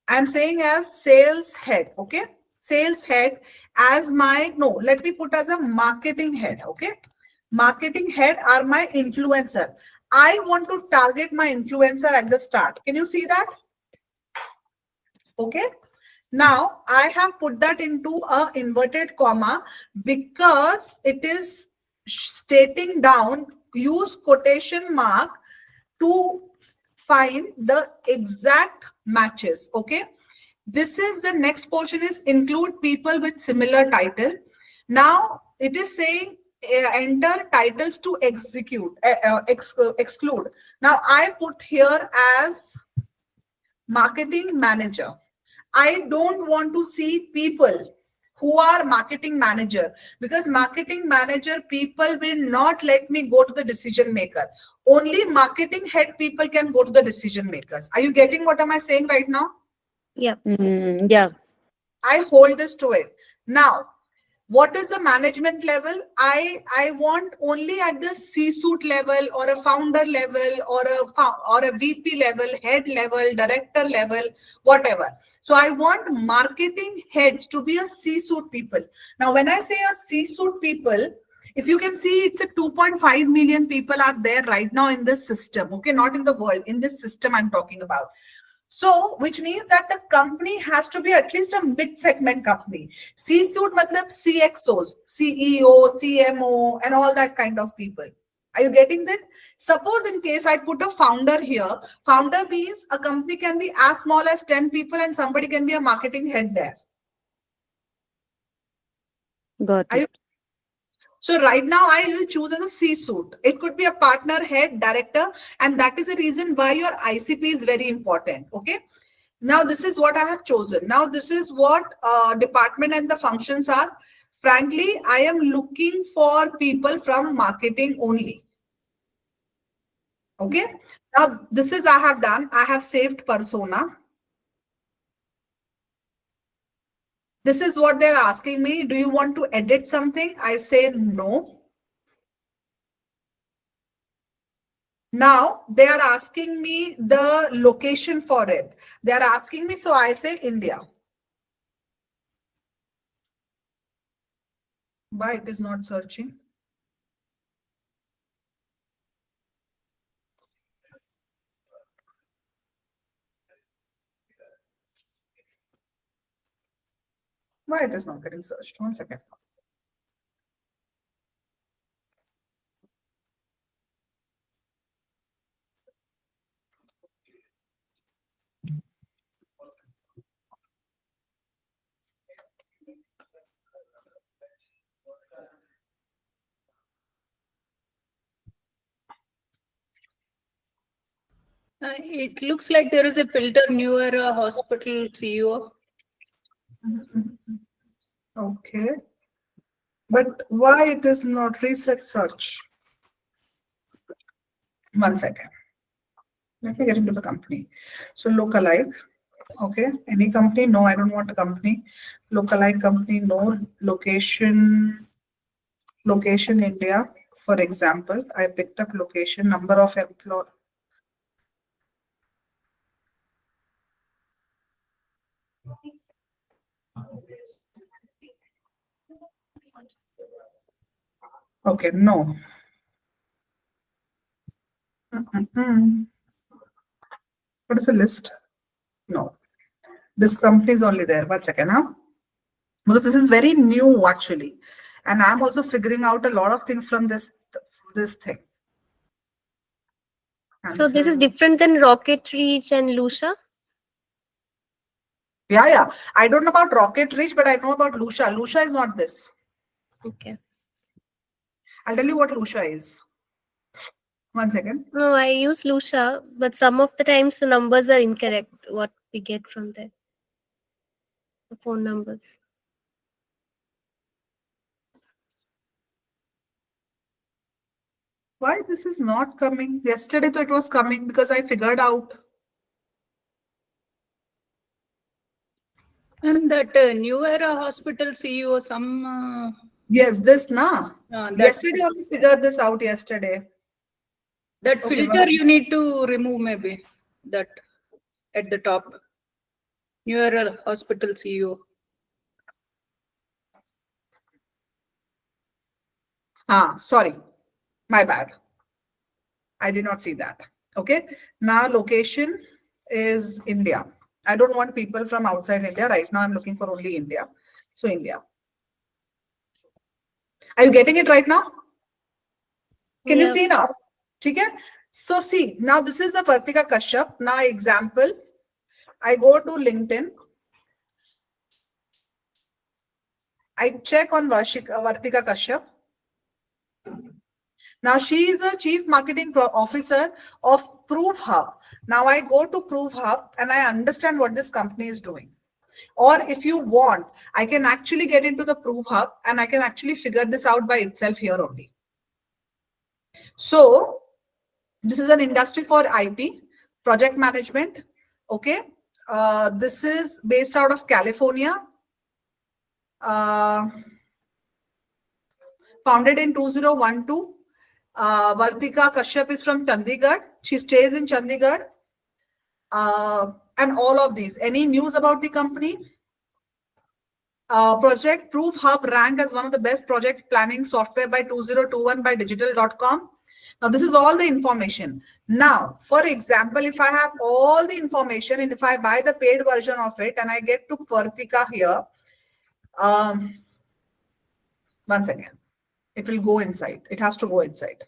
I'm saying as sales head. Okay. Sales head as my, no, let me put as a marketing head. Okay. Marketing head are my influencer. I want to target my influencer at the start. Can you see that? Okay. Now I have put that into a inverted comma because it is stating down, use quotation mark to find the exact matches. Okay. This is the next portion is include people with similar title. Now it is saying enter titles to execute, exclude. Now I put here as marketing manager. I don't want to see people who are marketing manager because marketing manager people will not let me go to the decision maker. Only marketing head people can go to the decision makers. Are you getting what am I saying right now? Yeah. Yeah. I hold this to it. Now, what is the management level? I want only at the C-suite level or a founder level or a VP level, head level, director level, whatever. So I want marketing heads to be a C-suite people. Now, when I say a C-suite people, if you can see, it's a 2.5 million people are there right now in this system. Okay, not in the world, in this system I'm talking about. So, which means that the company has to be at least a mid-segment company. C-suite matlab CXOs, CEO, CMO, and all that kind of people. Are you getting that? Suppose in case I put a founder here, founder means a company can be as small as 10 people and somebody can be a marketing head there. Got Are you? it. So right now I will choose as a C-suite. It could be a partner, head, director, and that is the reason why your ICP is very important. Okay. Now this is what I have chosen. Now this is what department and the functions are. Frankly, I am looking for people from marketing only. Okay. Now this is I have done. I have saved persona. This is what they're asking me. Do you want to edit something? I say no. Now they are asking me the location for it. They are asking me, so I say India. Why it is not searching? Why it is not getting searched? 1 second. It looks like there is a filter newer hospital CEO. Okay. But why it is not reset search? 1 second. Let me get into the company. So lookalike. Okay. Any company? No, I don't want a company. Lookalike company, no. Location India. For example, I picked up location, number of employees. Okay, no. What is the list? No. This company is only there. 1 second, huh? Because this is very new actually. And I'm also figuring out a lot of things from this thing. So this is different than Rocket Reach and Lucia? Yeah. I don't know about Rocket Reach, but I know about Lucia. Lucia is not this. Okay. I'll tell you what Lucia is. 1 second. No, I use Lucia, but some of the times the numbers are incorrect, what we get from there. The phone numbers. Why this is not coming? Yesterday though it was coming because I figured out. And that New Era Hospital CEO, some Yes, this na. that Yesterday only figured this out yesterday. that Okay, filter you need to remove maybe that at the top. New Era Hospital CEO. Sorry. My bad. I did not see that. Okay. Now location is India. I don't want people from outside India. Right now I'm looking for only India. So India. Are you getting it right now? Can you Yeah. see now? Okay? So see, now this is a Vartika Kashyap. Now example, I go to LinkedIn. I check on Vartika Kashyap. Now she is a chief marketing officer of Proof Hub. Now I go to Proof Hub and I understand what this company is doing. Or if you want, I can actually get into the Proof Hub and I can actually figure this out by itself here only. So this is an industry for IT, project management. Okay. This is based out of California. Founded in 2012. Vartika Kashyap is from Chandigarh. She stays in Chandigarh. And all of these. Any news about the company? Project Proof Hub ranked as one of the best project planning software by 2021 by digital.com. Now, this is all the information. Now, for example, if I have all the information and if I buy the paid version of it and I get to Vartika here, one second, it will go inside. It has to go inside.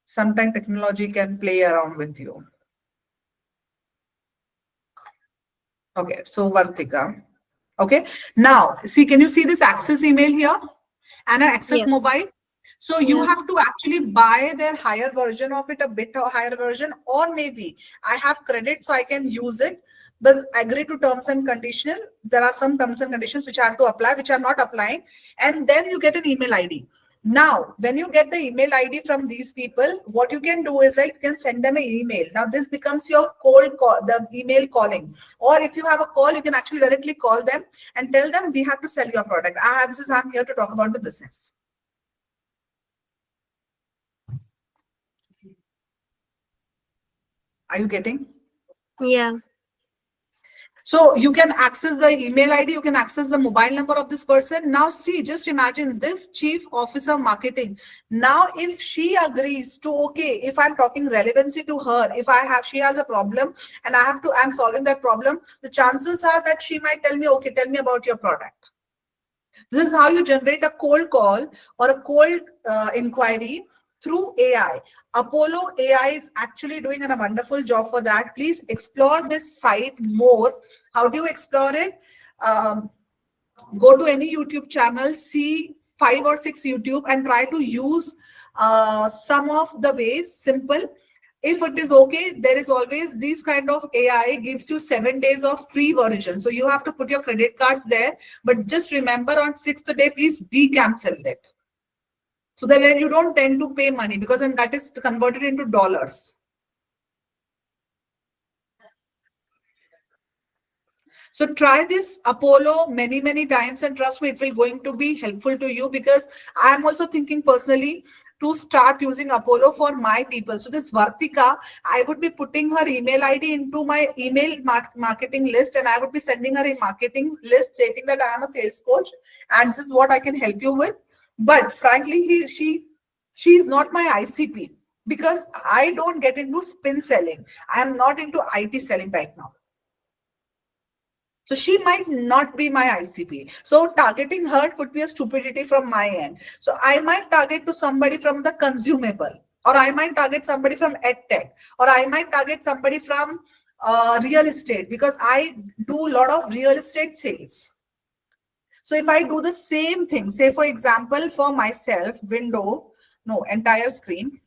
Sometimes technology can play around with you. Okay, so Vartika. Okay, now see, can you see this Access email here and an Access Yeah. mobile? So you Yeah. have to actually buy their higher version of it, a bit higher version, or maybe I have credit so I can use it, but agree to terms and conditions. There are some terms and conditions which I have to apply, which are not applying, and then you get an email ID. Now, when you get the email ID from these people, what you can do is like you can send them an email. Now, this becomes your cold call, the email calling. Or if you have a call, you can actually directly call them and tell them we have to sell your product. I'm here to talk about the business. Are you getting? Yeah. So you can access the email ID, you can access the mobile number of this person. Now see, just imagine this chief officer marketing. Now, if she agrees to, okay, if I'm talking relevancy to her, if she has a problem and I'm solving that problem, the chances are that she might tell me, okay, tell me about your product. This is how you generate a cold call or a cold inquiry through AI. Apollo AI is actually doing a wonderful job for that. Please explore this site more. How do you explore it? Go to any YouTube channel, see 5 or 6 YouTube and try to use some of the ways, simple. If it is okay, there is always these kind of AI gives you 7 days of free version. So you have to put your credit cards there. But just remember on 6th day, please de-cancel it. So that you don't tend to pay money because then that is converted into dollars. So try this Apollo many times and trust me, it will going to be helpful to you because I am also thinking personally to start using Apollo for my people. So this Vartika, I would be putting her email ID into my email marketing list and I would be sending her a marketing list stating that I am a sales coach and this is what I can help you with. But frankly, she is not my ICP because I don't get into spin selling. I am not into IT selling right now. So she might not be my ICP. So targeting her could be a stupidity from my end. So I might target to somebody from the consumable, or I might target somebody from EdTech, or I might target somebody from real estate because I do a lot of real estate sales. So if I do the same thing, say for example, for myself, entire screen.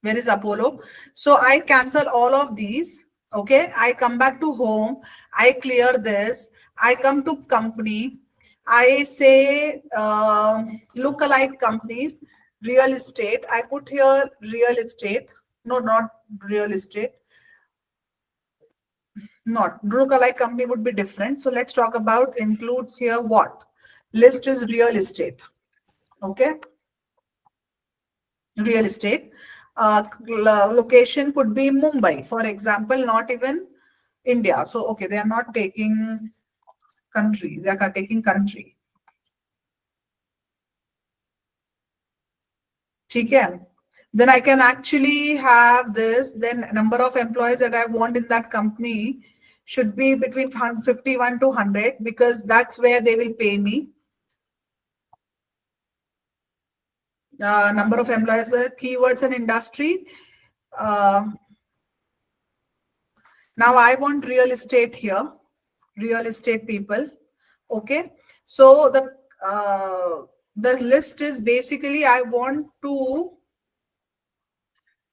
Where is Apollo? So I cancel all of these. Okay, I come back to home, I clear this, I come to company, I say lookalike companies, real estate. I put here real estate. No, not real estate. Not lookalike company would be different. So let's talk about includes here what? List is real estate. Okay. Real estate. Location could be Mumbai, for example, not even India. So, okay, they are not taking country. They are taking country. Okay. Then I can actually have this. Then number of employees that I want in that company should be between 51 to 100 because that's where they will pay me. Number of employees, keywords and industry. Now I want real estate here, real estate people. Okay. So the list is basically I want to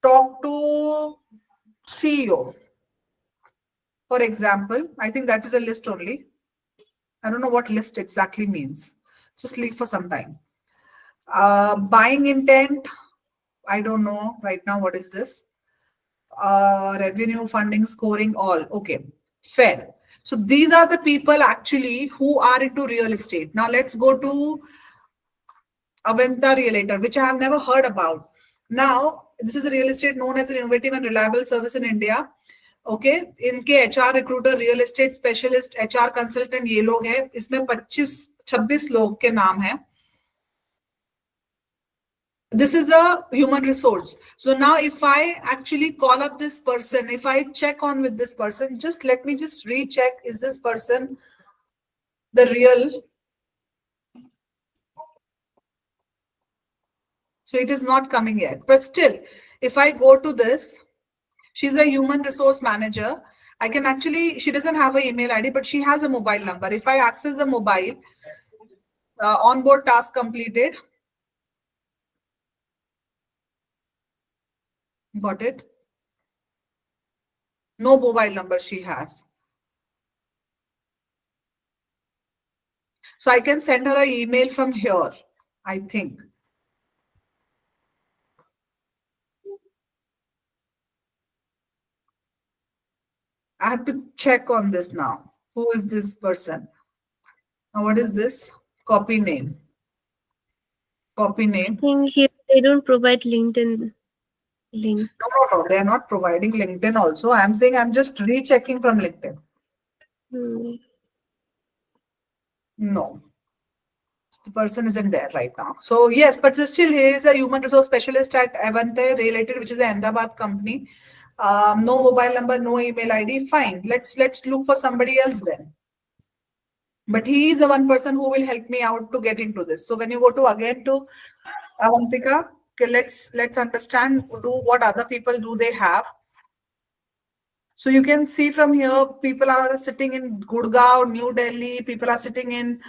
talk to CEO. For example, I think that is a list only. I don't know what list exactly means. Just leave for some time. Buying intent. I don't know right now what is this. Revenue, funding, scoring, all. Okay, fair. So these are the people actually who are into real estate. Now let's go to Avanta Realtor, which I have never heard about. Now, this is a real estate known as an innovative and reliable service in India. Okay, इनके HR recruiter, real estate specialist, HR consultant ये लोग हैं. इसमें 25-26 लोग के नाम हैं. This is a human resource. So now if I actually call up this person, if I check on with this person, just let me just recheck, is this person the real? So it is not coming yet. But still, if I go to this, she's a human resource manager. I can actually, she doesn't have an email ID, but she has a mobile number. If I access the mobile, onboard task completed. Got it? No mobile number she has. So I can send her an email from here, I think. I have to check on this now. Who is this person? Now, what is this? Copy name. Copy name. I think here they don't provide LinkedIn link. No. They are not providing LinkedIn also. I'm saying I'm just rechecking from LinkedIn. No. The person isn't there right now. So yes, but still he is a human resource specialist at Avante Related, which is an Ahmedabad company. No mobile number, no email ID. Fine. Let's look for somebody else then. But he is the one person who will help me out to get into this. So when you go to again to Avantika, okay, let's understand what other people do they have. So you can see from here, people are sitting in Gurgaon, New Delhi. People are sitting in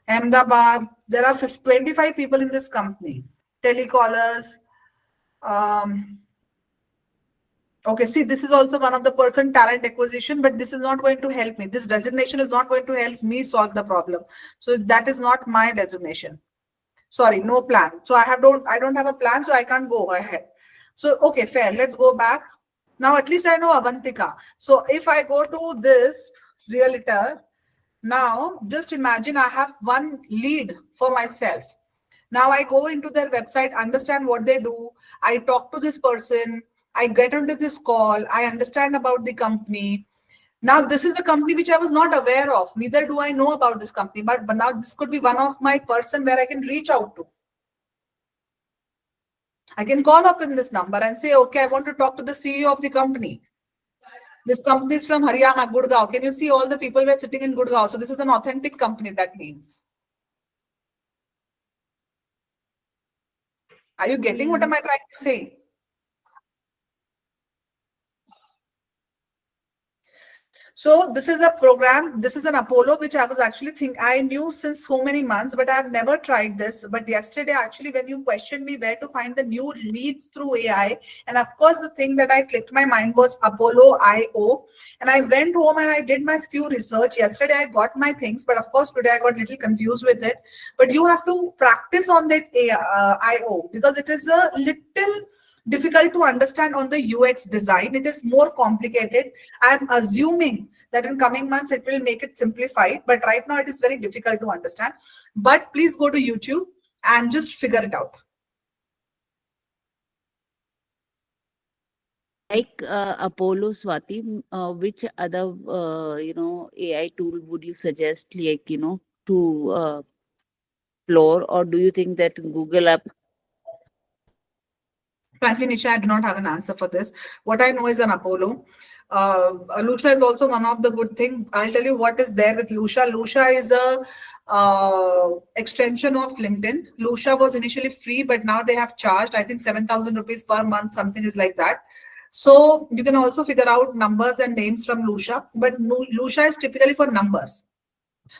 Ahmedabad. There are 25 people in this company. Telecallers. Okay, see, this is also one of the person talent acquisition, but this is not going to help me. This designation is not going to help me solve the problem. So that is not my designation. Sorry, no plan. So I don't have a plan, so I can't go ahead. So, okay, fair. Let's go back. Now, at least I know Avantika. So if I go to this realtor, now just imagine I have one lead for myself. Now I go into their website, understand what they do. I talk to this person. I get into this call. I understand about the company. Now, this is a company which I was not aware of. Neither do I know about this company. But now this could be one of my person where I can reach out to. I can call up in this number and say, okay, I want to talk to the CEO of the company. This company is from Haryana, Gurgaon. Can you see all the people who are sitting in Gurgaon? So this is an authentic company, that means. Are you getting what am I trying to say? So this is a program, this is an Apollo, which I was actually I knew since so many months, but I've never tried this. But yesterday, actually, when you questioned me where to find the new leads through AI, and of course, the thing that I clicked my mind was Apollo IO. And I went home and I did my few research. Yesterday, I got my things, but of course, today I got a little confused with it. But you have to practice on that IO because it is a little difficult to understand on the UX design. It is more complicated. I'm assuming that in coming months it will make it simplified, but right now it is very difficult to understand. But please go to YouTube and just figure it out. Like Apollo, Swati, which other AI tool would you suggest, like to explore, or do you think that Google App? Frankly, Nisha, I do not have an answer for this. What I know is an Apollo. Lusha is also one of the good thing. I'll tell you what is there with Lusha. Lusha is a extension of LinkedIn. Lusha was initially free, but now they have charged, I think 7,000 rupees per month, something is like that. So you can also figure out numbers and names from Lusha, but Lusha is typically for numbers.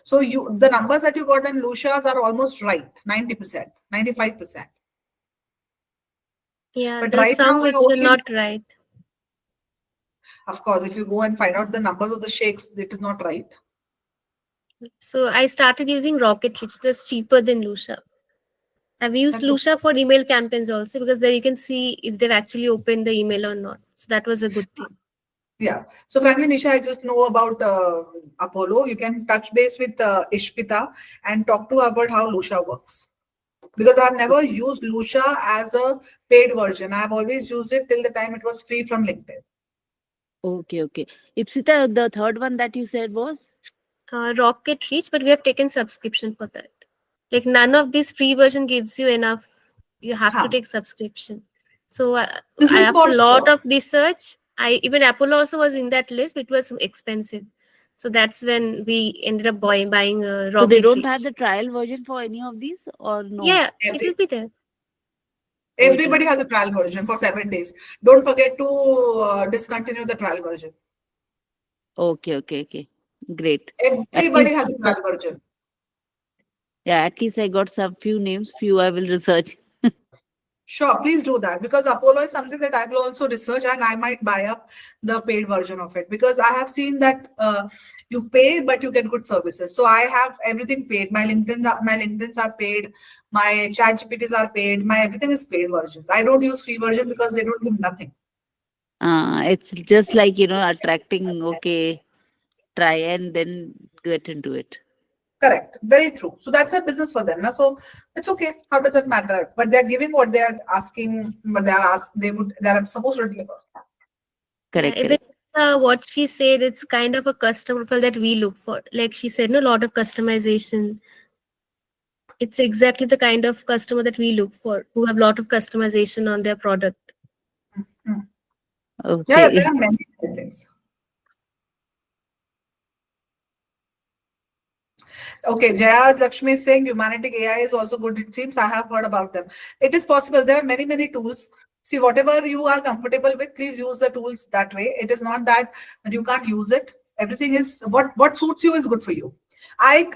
So the numbers that you got in Lushas are almost right, 90%, 95%. Yeah, But the right some now, which you were only- not right. Of course, if you go and find out the numbers of the sheikhs, it is not right. So I started using Rocket Reach. It was cheaper than Lusha. I've used That's Lusha for email campaigns also because there you can see if they've actually opened the email or not. So that was a good thing. Yeah. So frankly, Nisha, I just know about Apollo. You can touch base with Ishpita and talk to her about how Lusha works. Because I've never used Lusha as a paid version. I've always used it till the time it was free from LinkedIn. Okay. Ipsita, the third one that you said was? Rocket Reach, but we have taken subscription for that. Like none of this free version gives you enough. You have to take subscription. So This is after for a lot sure. of research, even Apollo also was in that list, but it was expensive. So that's when we ended up buying Rocket So they don't Reach. have the trial version for any of these, or no? Yeah, it will be there. Everybody has a trial version for 7 days. Don't forget to discontinue the trial version. Okay. Great. Everybody has a trial version. Yeah, at least I got some few names, few I will research. Sure, please do that because Apollo is something that I will also research and I might buy up the paid version of it because I have seen that you pay but you get good services. So I have everything paid. My LinkedIns are paid. My ChatGPTs are paid. My everything is paid versions. I don't use free version because they don't give nothing. It's just like attracting. Okay, try and then get into it. Correct. Very true. So that's a business for them. So it's okay. How does it matter? But they're giving what they are asking, but they are supposed to deliver. Correct. What she said, it's kind of a customer profile that we look for. Like she said, a lot of customization. It's exactly the kind of customer that we look for, who have a lot of customization on their product. Okay. Yeah, there are many things. Okay, Jaya Lakshmi is saying humanity AI is also good. It seems I have heard about them. It is possible. There are many tools. See, whatever you are comfortable with, please use the tools that way. It is not that you can't use it. Everything is what suits you is good for you. I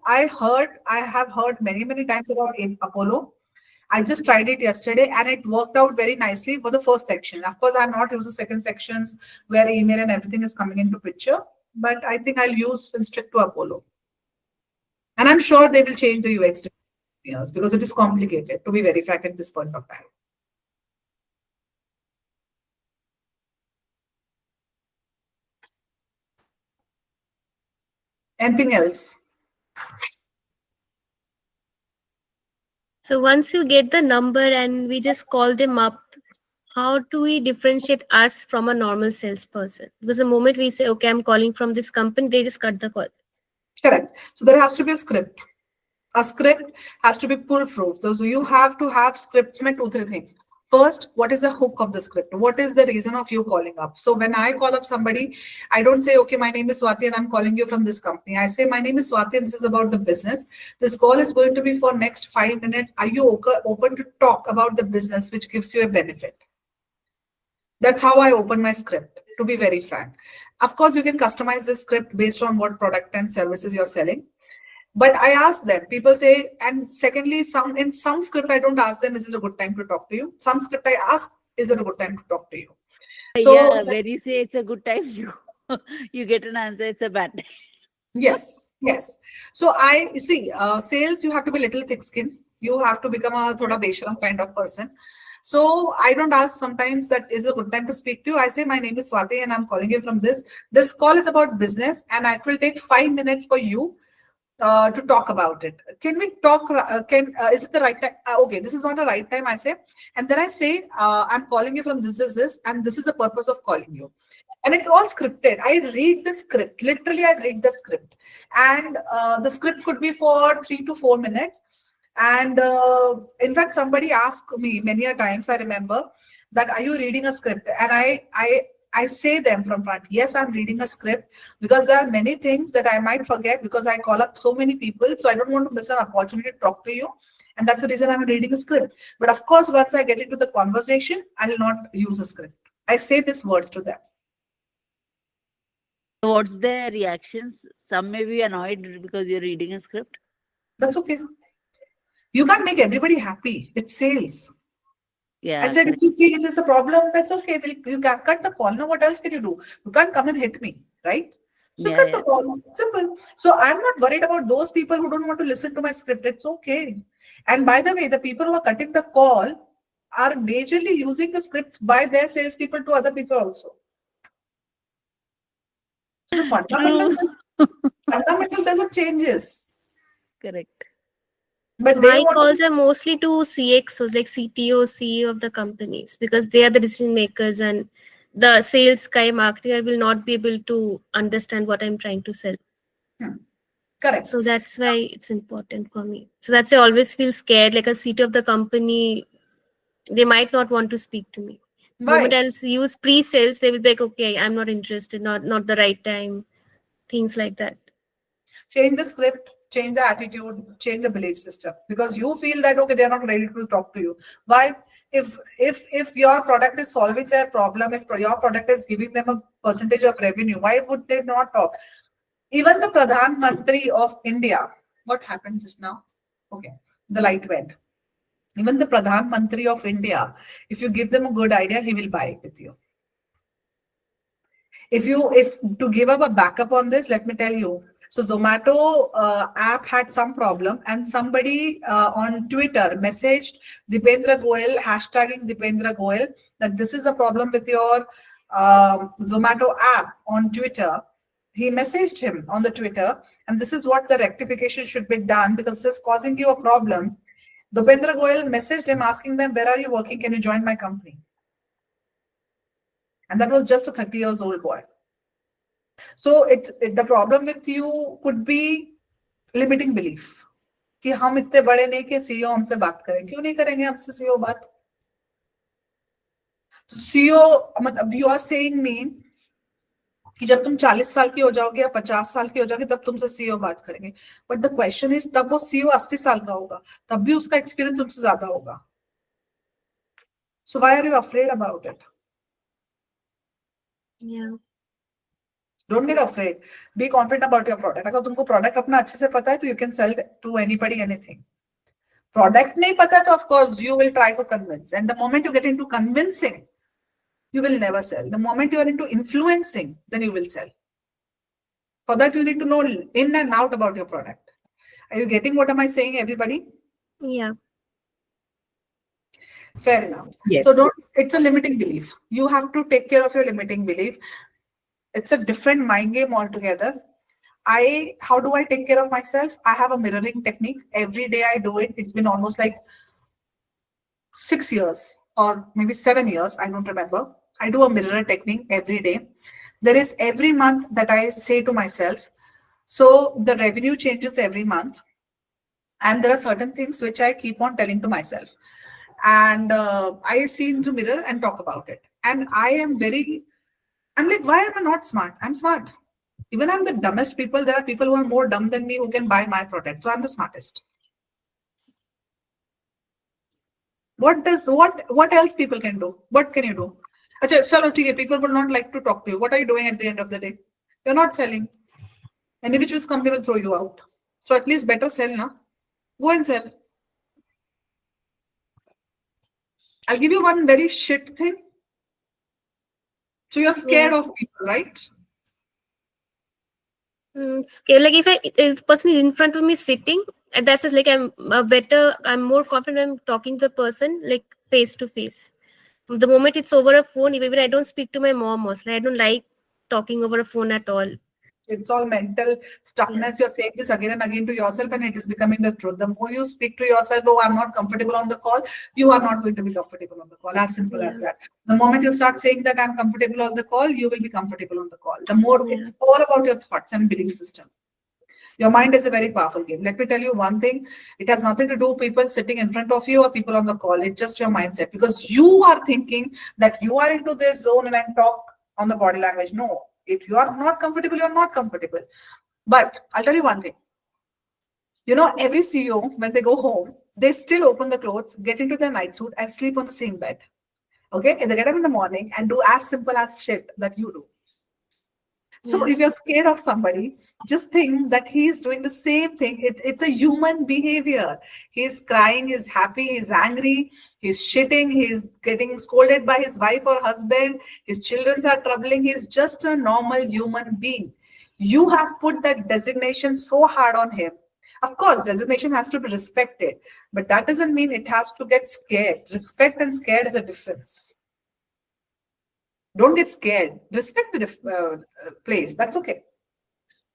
have heard many times about Apollo. I just tried it yesterday and it worked out very nicely for the first section. Of course, I'm not using the second sections where email and everything is coming into picture, but I think I'll use and stick to Apollo. And I'm sure they will change the UX because it is complicated, to be very frank at this point of time. Anything else? So once you get the number and we just call them up, how do we differentiate us from a normal salesperson? Because the moment we say, okay, I'm calling from this company, they just cut the call. Correct. So there has to be a script. A script has to be foolproof. So you have to have scripts meant 2-3 things. First, what is the hook of the script? What is the reason of you calling up? So when I call up somebody, I don't say, okay, my name is Swati and I'm calling you from this company. I say, my name is Swati and this is about the business. This call is going to be for next 5 minutes. Are you open to talk about the business which gives you a benefit? That's how I open my script. to be very frank. Of course, you can customize the script based on what product and services you're selling. But I ask them, people say, and secondly, in some script, I don't ask them, is this a good time to talk to you? Some script I ask, is it a good time to talk to you? So, Yeah, when you say it's a good time, you get an answer, it's a bad time. yes, yes. So I see, sales, you have to be little thick skin. You have to become a thoda besharam kind of person. So I don't ask sometimes that is a good time to speak to you. I say, my name is Swati and I'm calling you from this. This call is about business and it will take 5 minutes for you to talk about it. Can we talk? Is it the right time? Okay, this is not the right time, I say. And then I say, I'm calling you from this, and this is the purpose of calling you. And it's all scripted. I read the script. Literally, I read the script. And the script could be for 3 to 4 minutes. And in fact, somebody asked me many a times, I remember, that are you reading a script? And I say them from front, yes, I'm reading a script, because there are many things that I might forget because I call up so many people. So I don't want to miss an opportunity to talk to you. And that's the reason I'm reading a script. But of course, once I get into the conversation, I will not use a script. I say these words to them. So what's their reactions? Some may be annoyed because you're reading a script. That's okay. You can't make everybody happy. It's sales. Yeah. I said, if you feel it is a problem, that's okay. You can cut the call. Now, what else can you do? You can't come and hit me, right? So Yeah, cut the call. Simple. So I'm not worried about those people who don't want to listen to my script. It's okay. And by the way, the people who are cutting the call are majorly using the scripts by their salespeople to other people also. So the fundamental doesn't changes. Correct. But they My want calls are mostly to CXOs, like CTO, CEO of the companies, because they are the decision makers, and the sales guy, marketer will not be able to understand what I'm trying to sell. correct. So that's why it's important for me. So that's why I always feel scared, like a CTO of the company, they might not want to speak to me. The moment Why? I'll use pre-sales, they will be like, okay, I'm not interested, not the right time, things like that. Change the script, change the attitude, change the belief system, because you feel that okay, they're not ready to talk to you. Why? If your product is solving their problem, if your product is giving them a percentage of revenue, why would they not talk? Even the Pradhan Mantri of India, what happened just now? Okay, the light went. Even the Pradhan Mantri of India, if you give them a good idea, he will buy it with you. If to give up a backup on this, let me tell you. So Zomato app had some problem, and somebody on Twitter messaged Dipendra Goyal, hashtagging Dipendra Goyal, that this is a problem with your Zomato app on Twitter. He messaged him on the Twitter, and this is what the rectification should be done because this is causing you a problem. Dipendra Goyal messaged him asking them, where are you working? Can you join my company? And that was just a 30 years old boy. So the problem with you could be limiting belief. कि हम इतने बड़े नहीं कि CEO हमसे बात करें. क्यों नहीं करेंगे हमसे CEO बात? CEO मतलब you are saying me कि जब तुम 40 साल की हो जाओगे या 50 साल की हो जाओगे तब तुमसे CEO बात करेंगे. But the question is तब वो CEO 80 साल का होगा. तब भी उसका एक्सपीरियंस तुमसे ज्यादा होगा. So why are you afraid about it? Yeah. Don't get afraid. Be confident about your product. अगर तुमको product अपना अच्छे से पता है तो you can sell to anybody anything. Product नहीं पता है तो of course you will try to convince. And the moment you get into convincing, you will never sell. The moment you are into influencing, then you will sell. For that, you need to know in and out about your product. Are you getting what am I saying, everybody? Yeah. Fair enough. Yes. So it's a limiting belief. You have to take care of your limiting belief. It's a different mind game altogether. How do I take care of myself? I have a mirroring technique. Every day I do it. It's been almost like 6 years or maybe 7 years. I don't remember. I do a mirror technique every day. There is every month that I say to myself. So the revenue changes every month. And there are certain things which I keep on telling to myself. And I see into mirror and talk about it. And I'm like, why am I not smart? I'm smart. Even I'm the dumbest people. There are people who are more dumb than me who can buy my product. So I'm the smartest. What else people can do? What can you do? Achha, chalo, theek hai, people will not like to talk to you. What are you doing at the end of the day? You're not selling. Any which which company will throw you out. So at least better sell, na? Go and sell. I'll give you one very shit thing. So you're scared of people, right? Scale, like if the person is in front of me sitting, and that's just like I'm more confident I'm talking to the person like face to face. The moment it's over a phone, even I don't speak to my mom mostly. I don't like talking over a phone at all. It's all mental stuckness. You're saying this again and again to yourself, and it is becoming the truth. The more you speak to yourself, oh, I'm not comfortable on the call, you are not going to be comfortable on the call. As simple as that. The moment you start saying that I'm comfortable on the call, you will be comfortable on the call. The more it's all about your thoughts and belief system. Your mind is a very powerful game. Let me tell you one thing. It has nothing to do with people sitting in front of you or people on the call. It's just your mindset, because you are thinking that you are into this zone and then talk on the body language. No, if you are not comfortable, you're not comfortable. But I'll tell you one thing. You know, every CEO, when they go home, they still open the clothes, get into their night suit and sleep on the same bed. Okay? And they get up in the morning and do as simple as shit that you do. So if you're scared of somebody, just think that he is doing the same thing. It's a human behavior. He's crying, he's happy, he's angry, he's shitting, he's getting scolded by his wife or husband, his children are troubling. He's just a normal human being. You have put that designation so hard on him. Of course, designation has to be respected, but that doesn't mean it has to get scared. Respect and scared is a difference. Don't get scared. Respect the place. That's okay.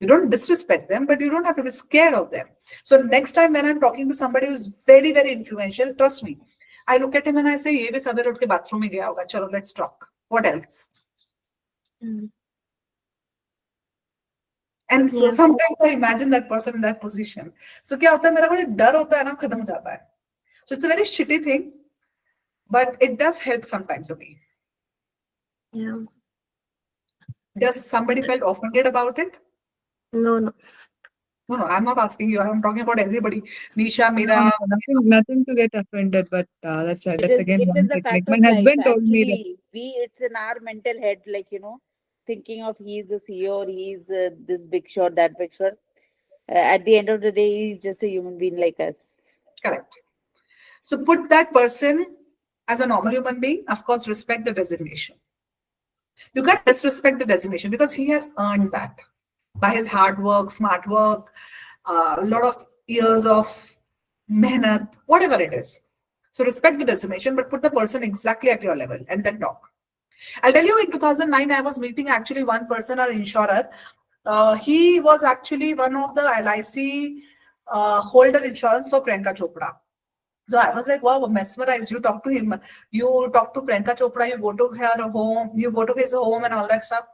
You don't disrespect them, but you don't have to be scared of them. So next time when I'm talking to somebody who's very, very influential, trust me, I look at him and I say, "Ye bhi sabere utke bathroom mein gaya hoga. Chalo, let's talk. What else?" And so sometimes I imagine that person in that position. So kya hota hai, mera koi dar hota hai na, khatam ho jata hai. So it's a very shitty thing, but it does help sometimes to me. Yeah. Does somebody felt offended about it? No. No, I'm not asking you. I'm talking about everybody. Nisha, Mira. Nothing to get offended, but that's again It one is the technique. fact My of life. husband told me that. Actually, it's in our mental head, like, thinking of he's the CEO or he's this big shot, that big shot. At the end of the day, he's just a human being like us. Correct. So put that person as a normal human being. Of course, respect the designation. You can't disrespect the designation because he has earned that by his hard work, smart work, a lot of years of mehnat, whatever it is. So respect the designation, but put the person exactly at your level and then talk. I'll tell you, in 2009, I was meeting actually one person, an insurer. He was actually one of the LIC holder insurance for Priyanka Chopra. So I was like, wow, mesmerized. You talk to him, you talk to Priyanka Chopra, you go to her home, you go to his home and all that stuff.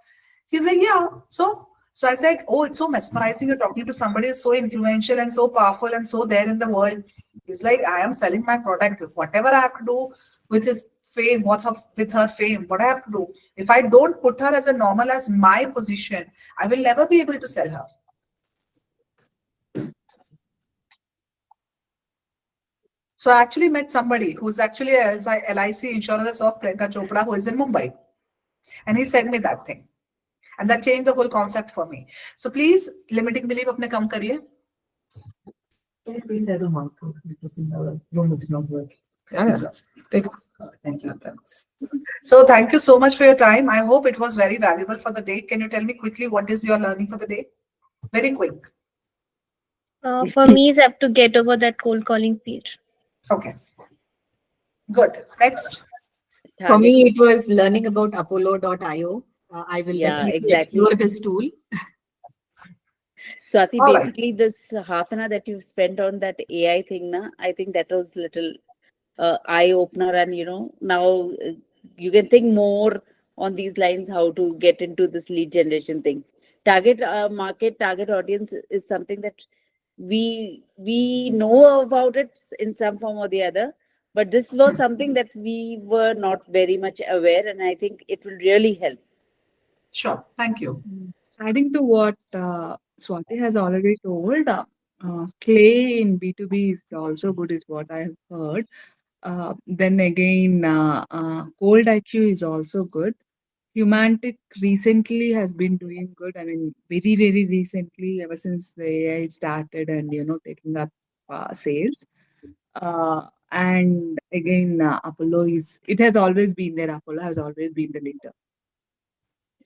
He's like, yeah. So I said, oh, it's so mesmerizing. You're talking to somebody who's so influential and so powerful and so there in the world. He's like, I am selling my product. Whatever I have to do with his fame, with her fame, what I have to do. If I don't put her as a normal as my position, I will never be able to sell her. So I actually met somebody who's actually a LIC insurance of Priyanka Chopra, who is in Mumbai. And he said me that thing. And that changed the whole concept for me. So please, limiting belief apne kam kariye. Please, I don't want to, because in the room it's not working. Yeah. Thank you. Thanks. So thank you so much for your time. I hope it was very valuable for the day. Can you tell me quickly what is your learning for the day? Very quick. For me, is I have to get over that cold calling fear. Okay. Good. Next. For me, it was learning about Apollo.io. I will definitely explore this tool. Swati, All right. basically this half an hour that you spent on that AI thing, I think that was little eye opener, and now you can think more on these lines how to get into this lead generation thing. Target market, target audience is something that we know about it in some form or the other, but this was something that we were not very much aware, and I think it will really help. Sure. Thank you. Adding to what Swati has already told, Clay in B2B is also good, is what I have heard. Then again, Cold IQ is also good. Humantic recently has been doing good. I mean, very, very recently, ever since the AI started and, taking up sales. And again, Apollo it has always been there. Apollo has always been the leader.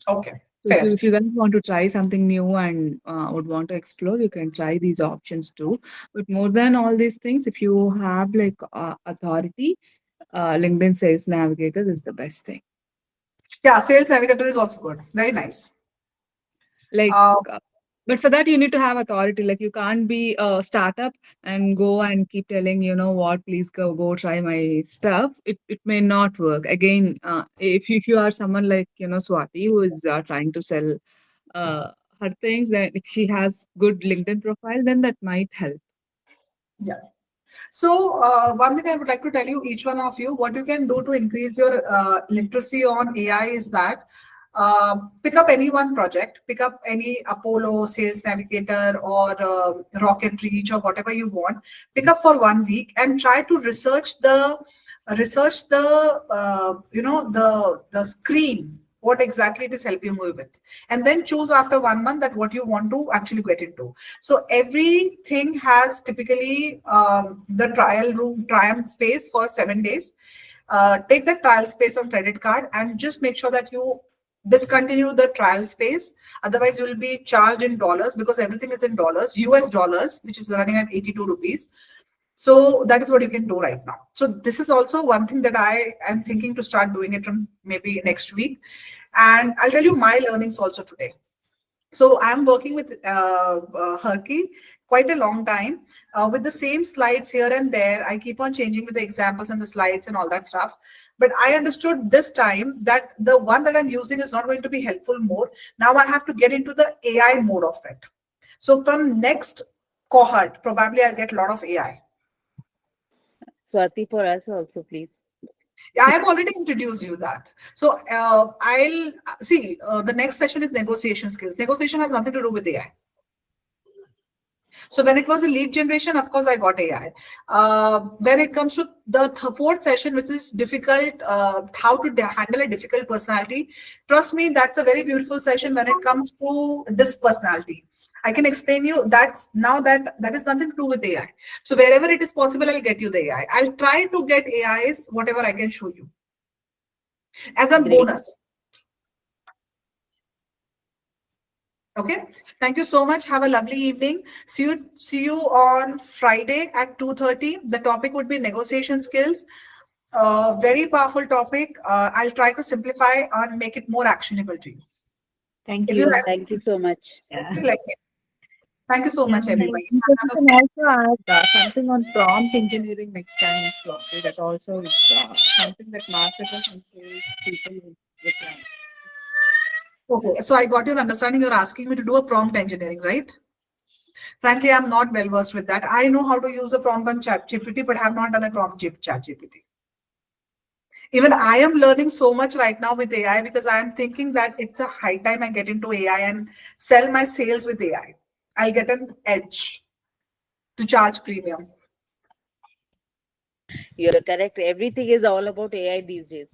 Okay, So fair. if you guys want to try something new and would want to explore, you can try these options too. But more than all these things, if you have like authority, LinkedIn Sales Navigator is the best thing. Yeah, Sales Navigator is also good. Very nice. Like, but for that you need to have authority. Like you can't be a startup and go and keep telling, what, please go try my stuff. It may not work. Again, if you are someone like, Swati, who is trying to sell her things, then if she has good LinkedIn profile, then that might help. Yeah. So one thing I would like to tell you, each one of you, what you can do to increase your literacy on AI is that pick up any one project, pick up any Apollo, Sales Navigator, or Rocket Reach, or whatever you want. Pick up for 1 week and try to research the the screen, what exactly it is helping you with, and then choose after 1 month that what you want to actually get into. So everything has typically the trial space for 7 days. Take the trial space on credit card and just make sure that you discontinue the trial space. Otherwise, you will be charged in dollars, because everything is in dollars, US dollars, which is running at 82 rupees. So that is what you can do right now. So this is also one thing that I am thinking to start doing it from maybe next week. And I'll tell you my learnings also today. So I'm working with Herky quite a long time with the same slides here and there. I keep on changing with the examples and the slides and all that stuff. But I understood this time that the one that I'm using is not going to be helpful more. Now I have to get into the AI mode of it. So from next cohort, probably I'll get a lot of AI. Swati, for us also, please. Yeah, I have already introduced you that. So I'll see the next session is negotiation skills. Negotiation has nothing to do with AI. So when it was a lead generation, of course, I got AI. When it comes to the fourth session, which is difficult, how to handle a difficult personality, trust me, that's a very beautiful session when it comes to this personality. I can explain you that is nothing to do with AI. So wherever it is possible, I'll get you the AI. I'll try to get AIs, whatever I can show you as a bonus. Okay. Thank you so much. Have a lovely evening. See you on Friday at 2:30. The topic would be negotiation skills. Very powerful topic. I'll try to simplify and make it more actionable to you. Thank you. Thank you so much. Thank you so much, everybody. You can also add something on prompt engineering next time. So that also is something that marketers and sales people will require. Okay, so I got your understanding. You're asking me to do a prompt engineering, right? Frankly, I'm not well versed with that. I know how to use a prompt on ChatGPT, but I have not done a prompt ChatGPT. Even I am learning so much right now with AI, because I am thinking that it's a high time I get into AI and sell my sales with AI. I'll get an edge to charge premium. You're correct. Everything is all about AI these days.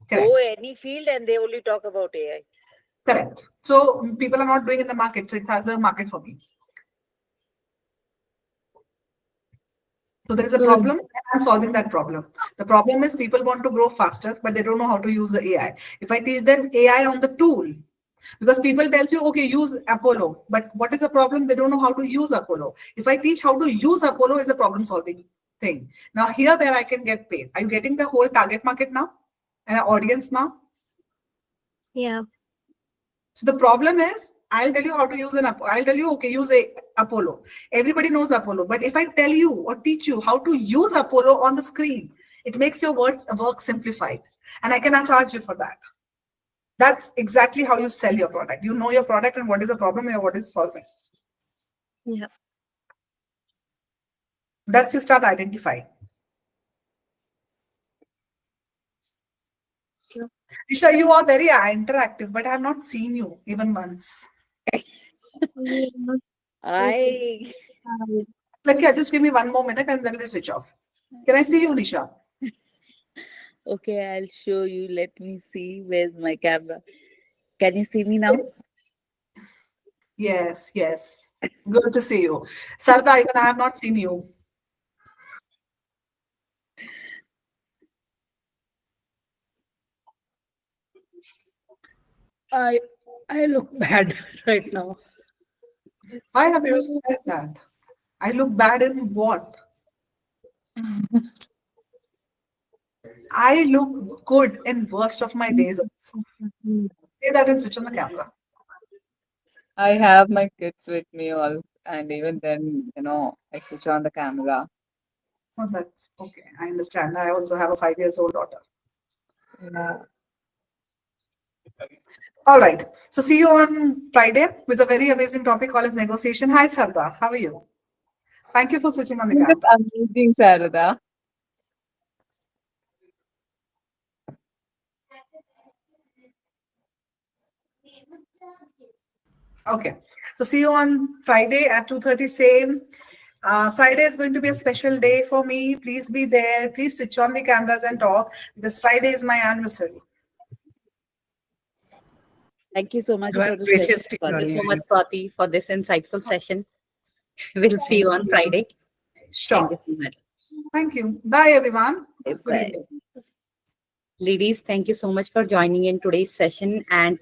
Correct. Go any field and they only talk about AI. Correct. So people are not doing in the market. So it has a market for me. So there is a problem, and I'm solving that problem. The problem is people want to grow faster, but they don't know how to use the AI. If I teach them AI on the tool, because people tells you, okay, use Apollo, but what is the problem? They don't know how to use Apollo. If I teach how to use Apollo, is a problem solving thing. Now here where I can get paid. Are you getting the whole target market now and our audience now? Yeah. So the problem is, I'll tell you how to use I'll tell you, okay, use Apollo. Everybody knows Apollo. But if I tell you or teach you how to use Apollo on the screen, it makes your work simplified. And I cannot charge you for that. That's exactly how you sell your product. You know your product and what is the problem and what is solving. Yeah. That's you start identifying. Isha, you are very interactive, but I have not seen you even once. I Like, yeah, just give me 1 more minute and then we switch off. Can I see you, Nisha? Okay, I'll show you. Let me see. Where's my camera? Can you see me now? Yes, yes. Good to see you. Sarda, even I have not seen you. I look bad right now. Why have you said that? I look bad in what? I look good in worst of my days also. Say that and switch on the camera. I have my kids with me all, and even then, I switch on the camera. Oh, that's okay. I understand. I also have a 5 years old daughter. Yeah. All right. So see you on Friday with a very amazing topic called as negotiation. Hi, Sarda. How are you? Thank you for switching on the camera. Amazing, Sarada. Okay. So see you on Friday at 2:30 same. Friday is going to be a special day for me. Please be there. Please switch on the cameras and talk because Friday is my anniversary. Thank you so much for Advance the wishes session. to you. Thank you so much, Swati, for this insightful session. We'll see you on Friday. Sure. Thank you so much. Thank you. Bye, everyone. Good Bye. evening. Ladies, thank you so much for joining in today's session. And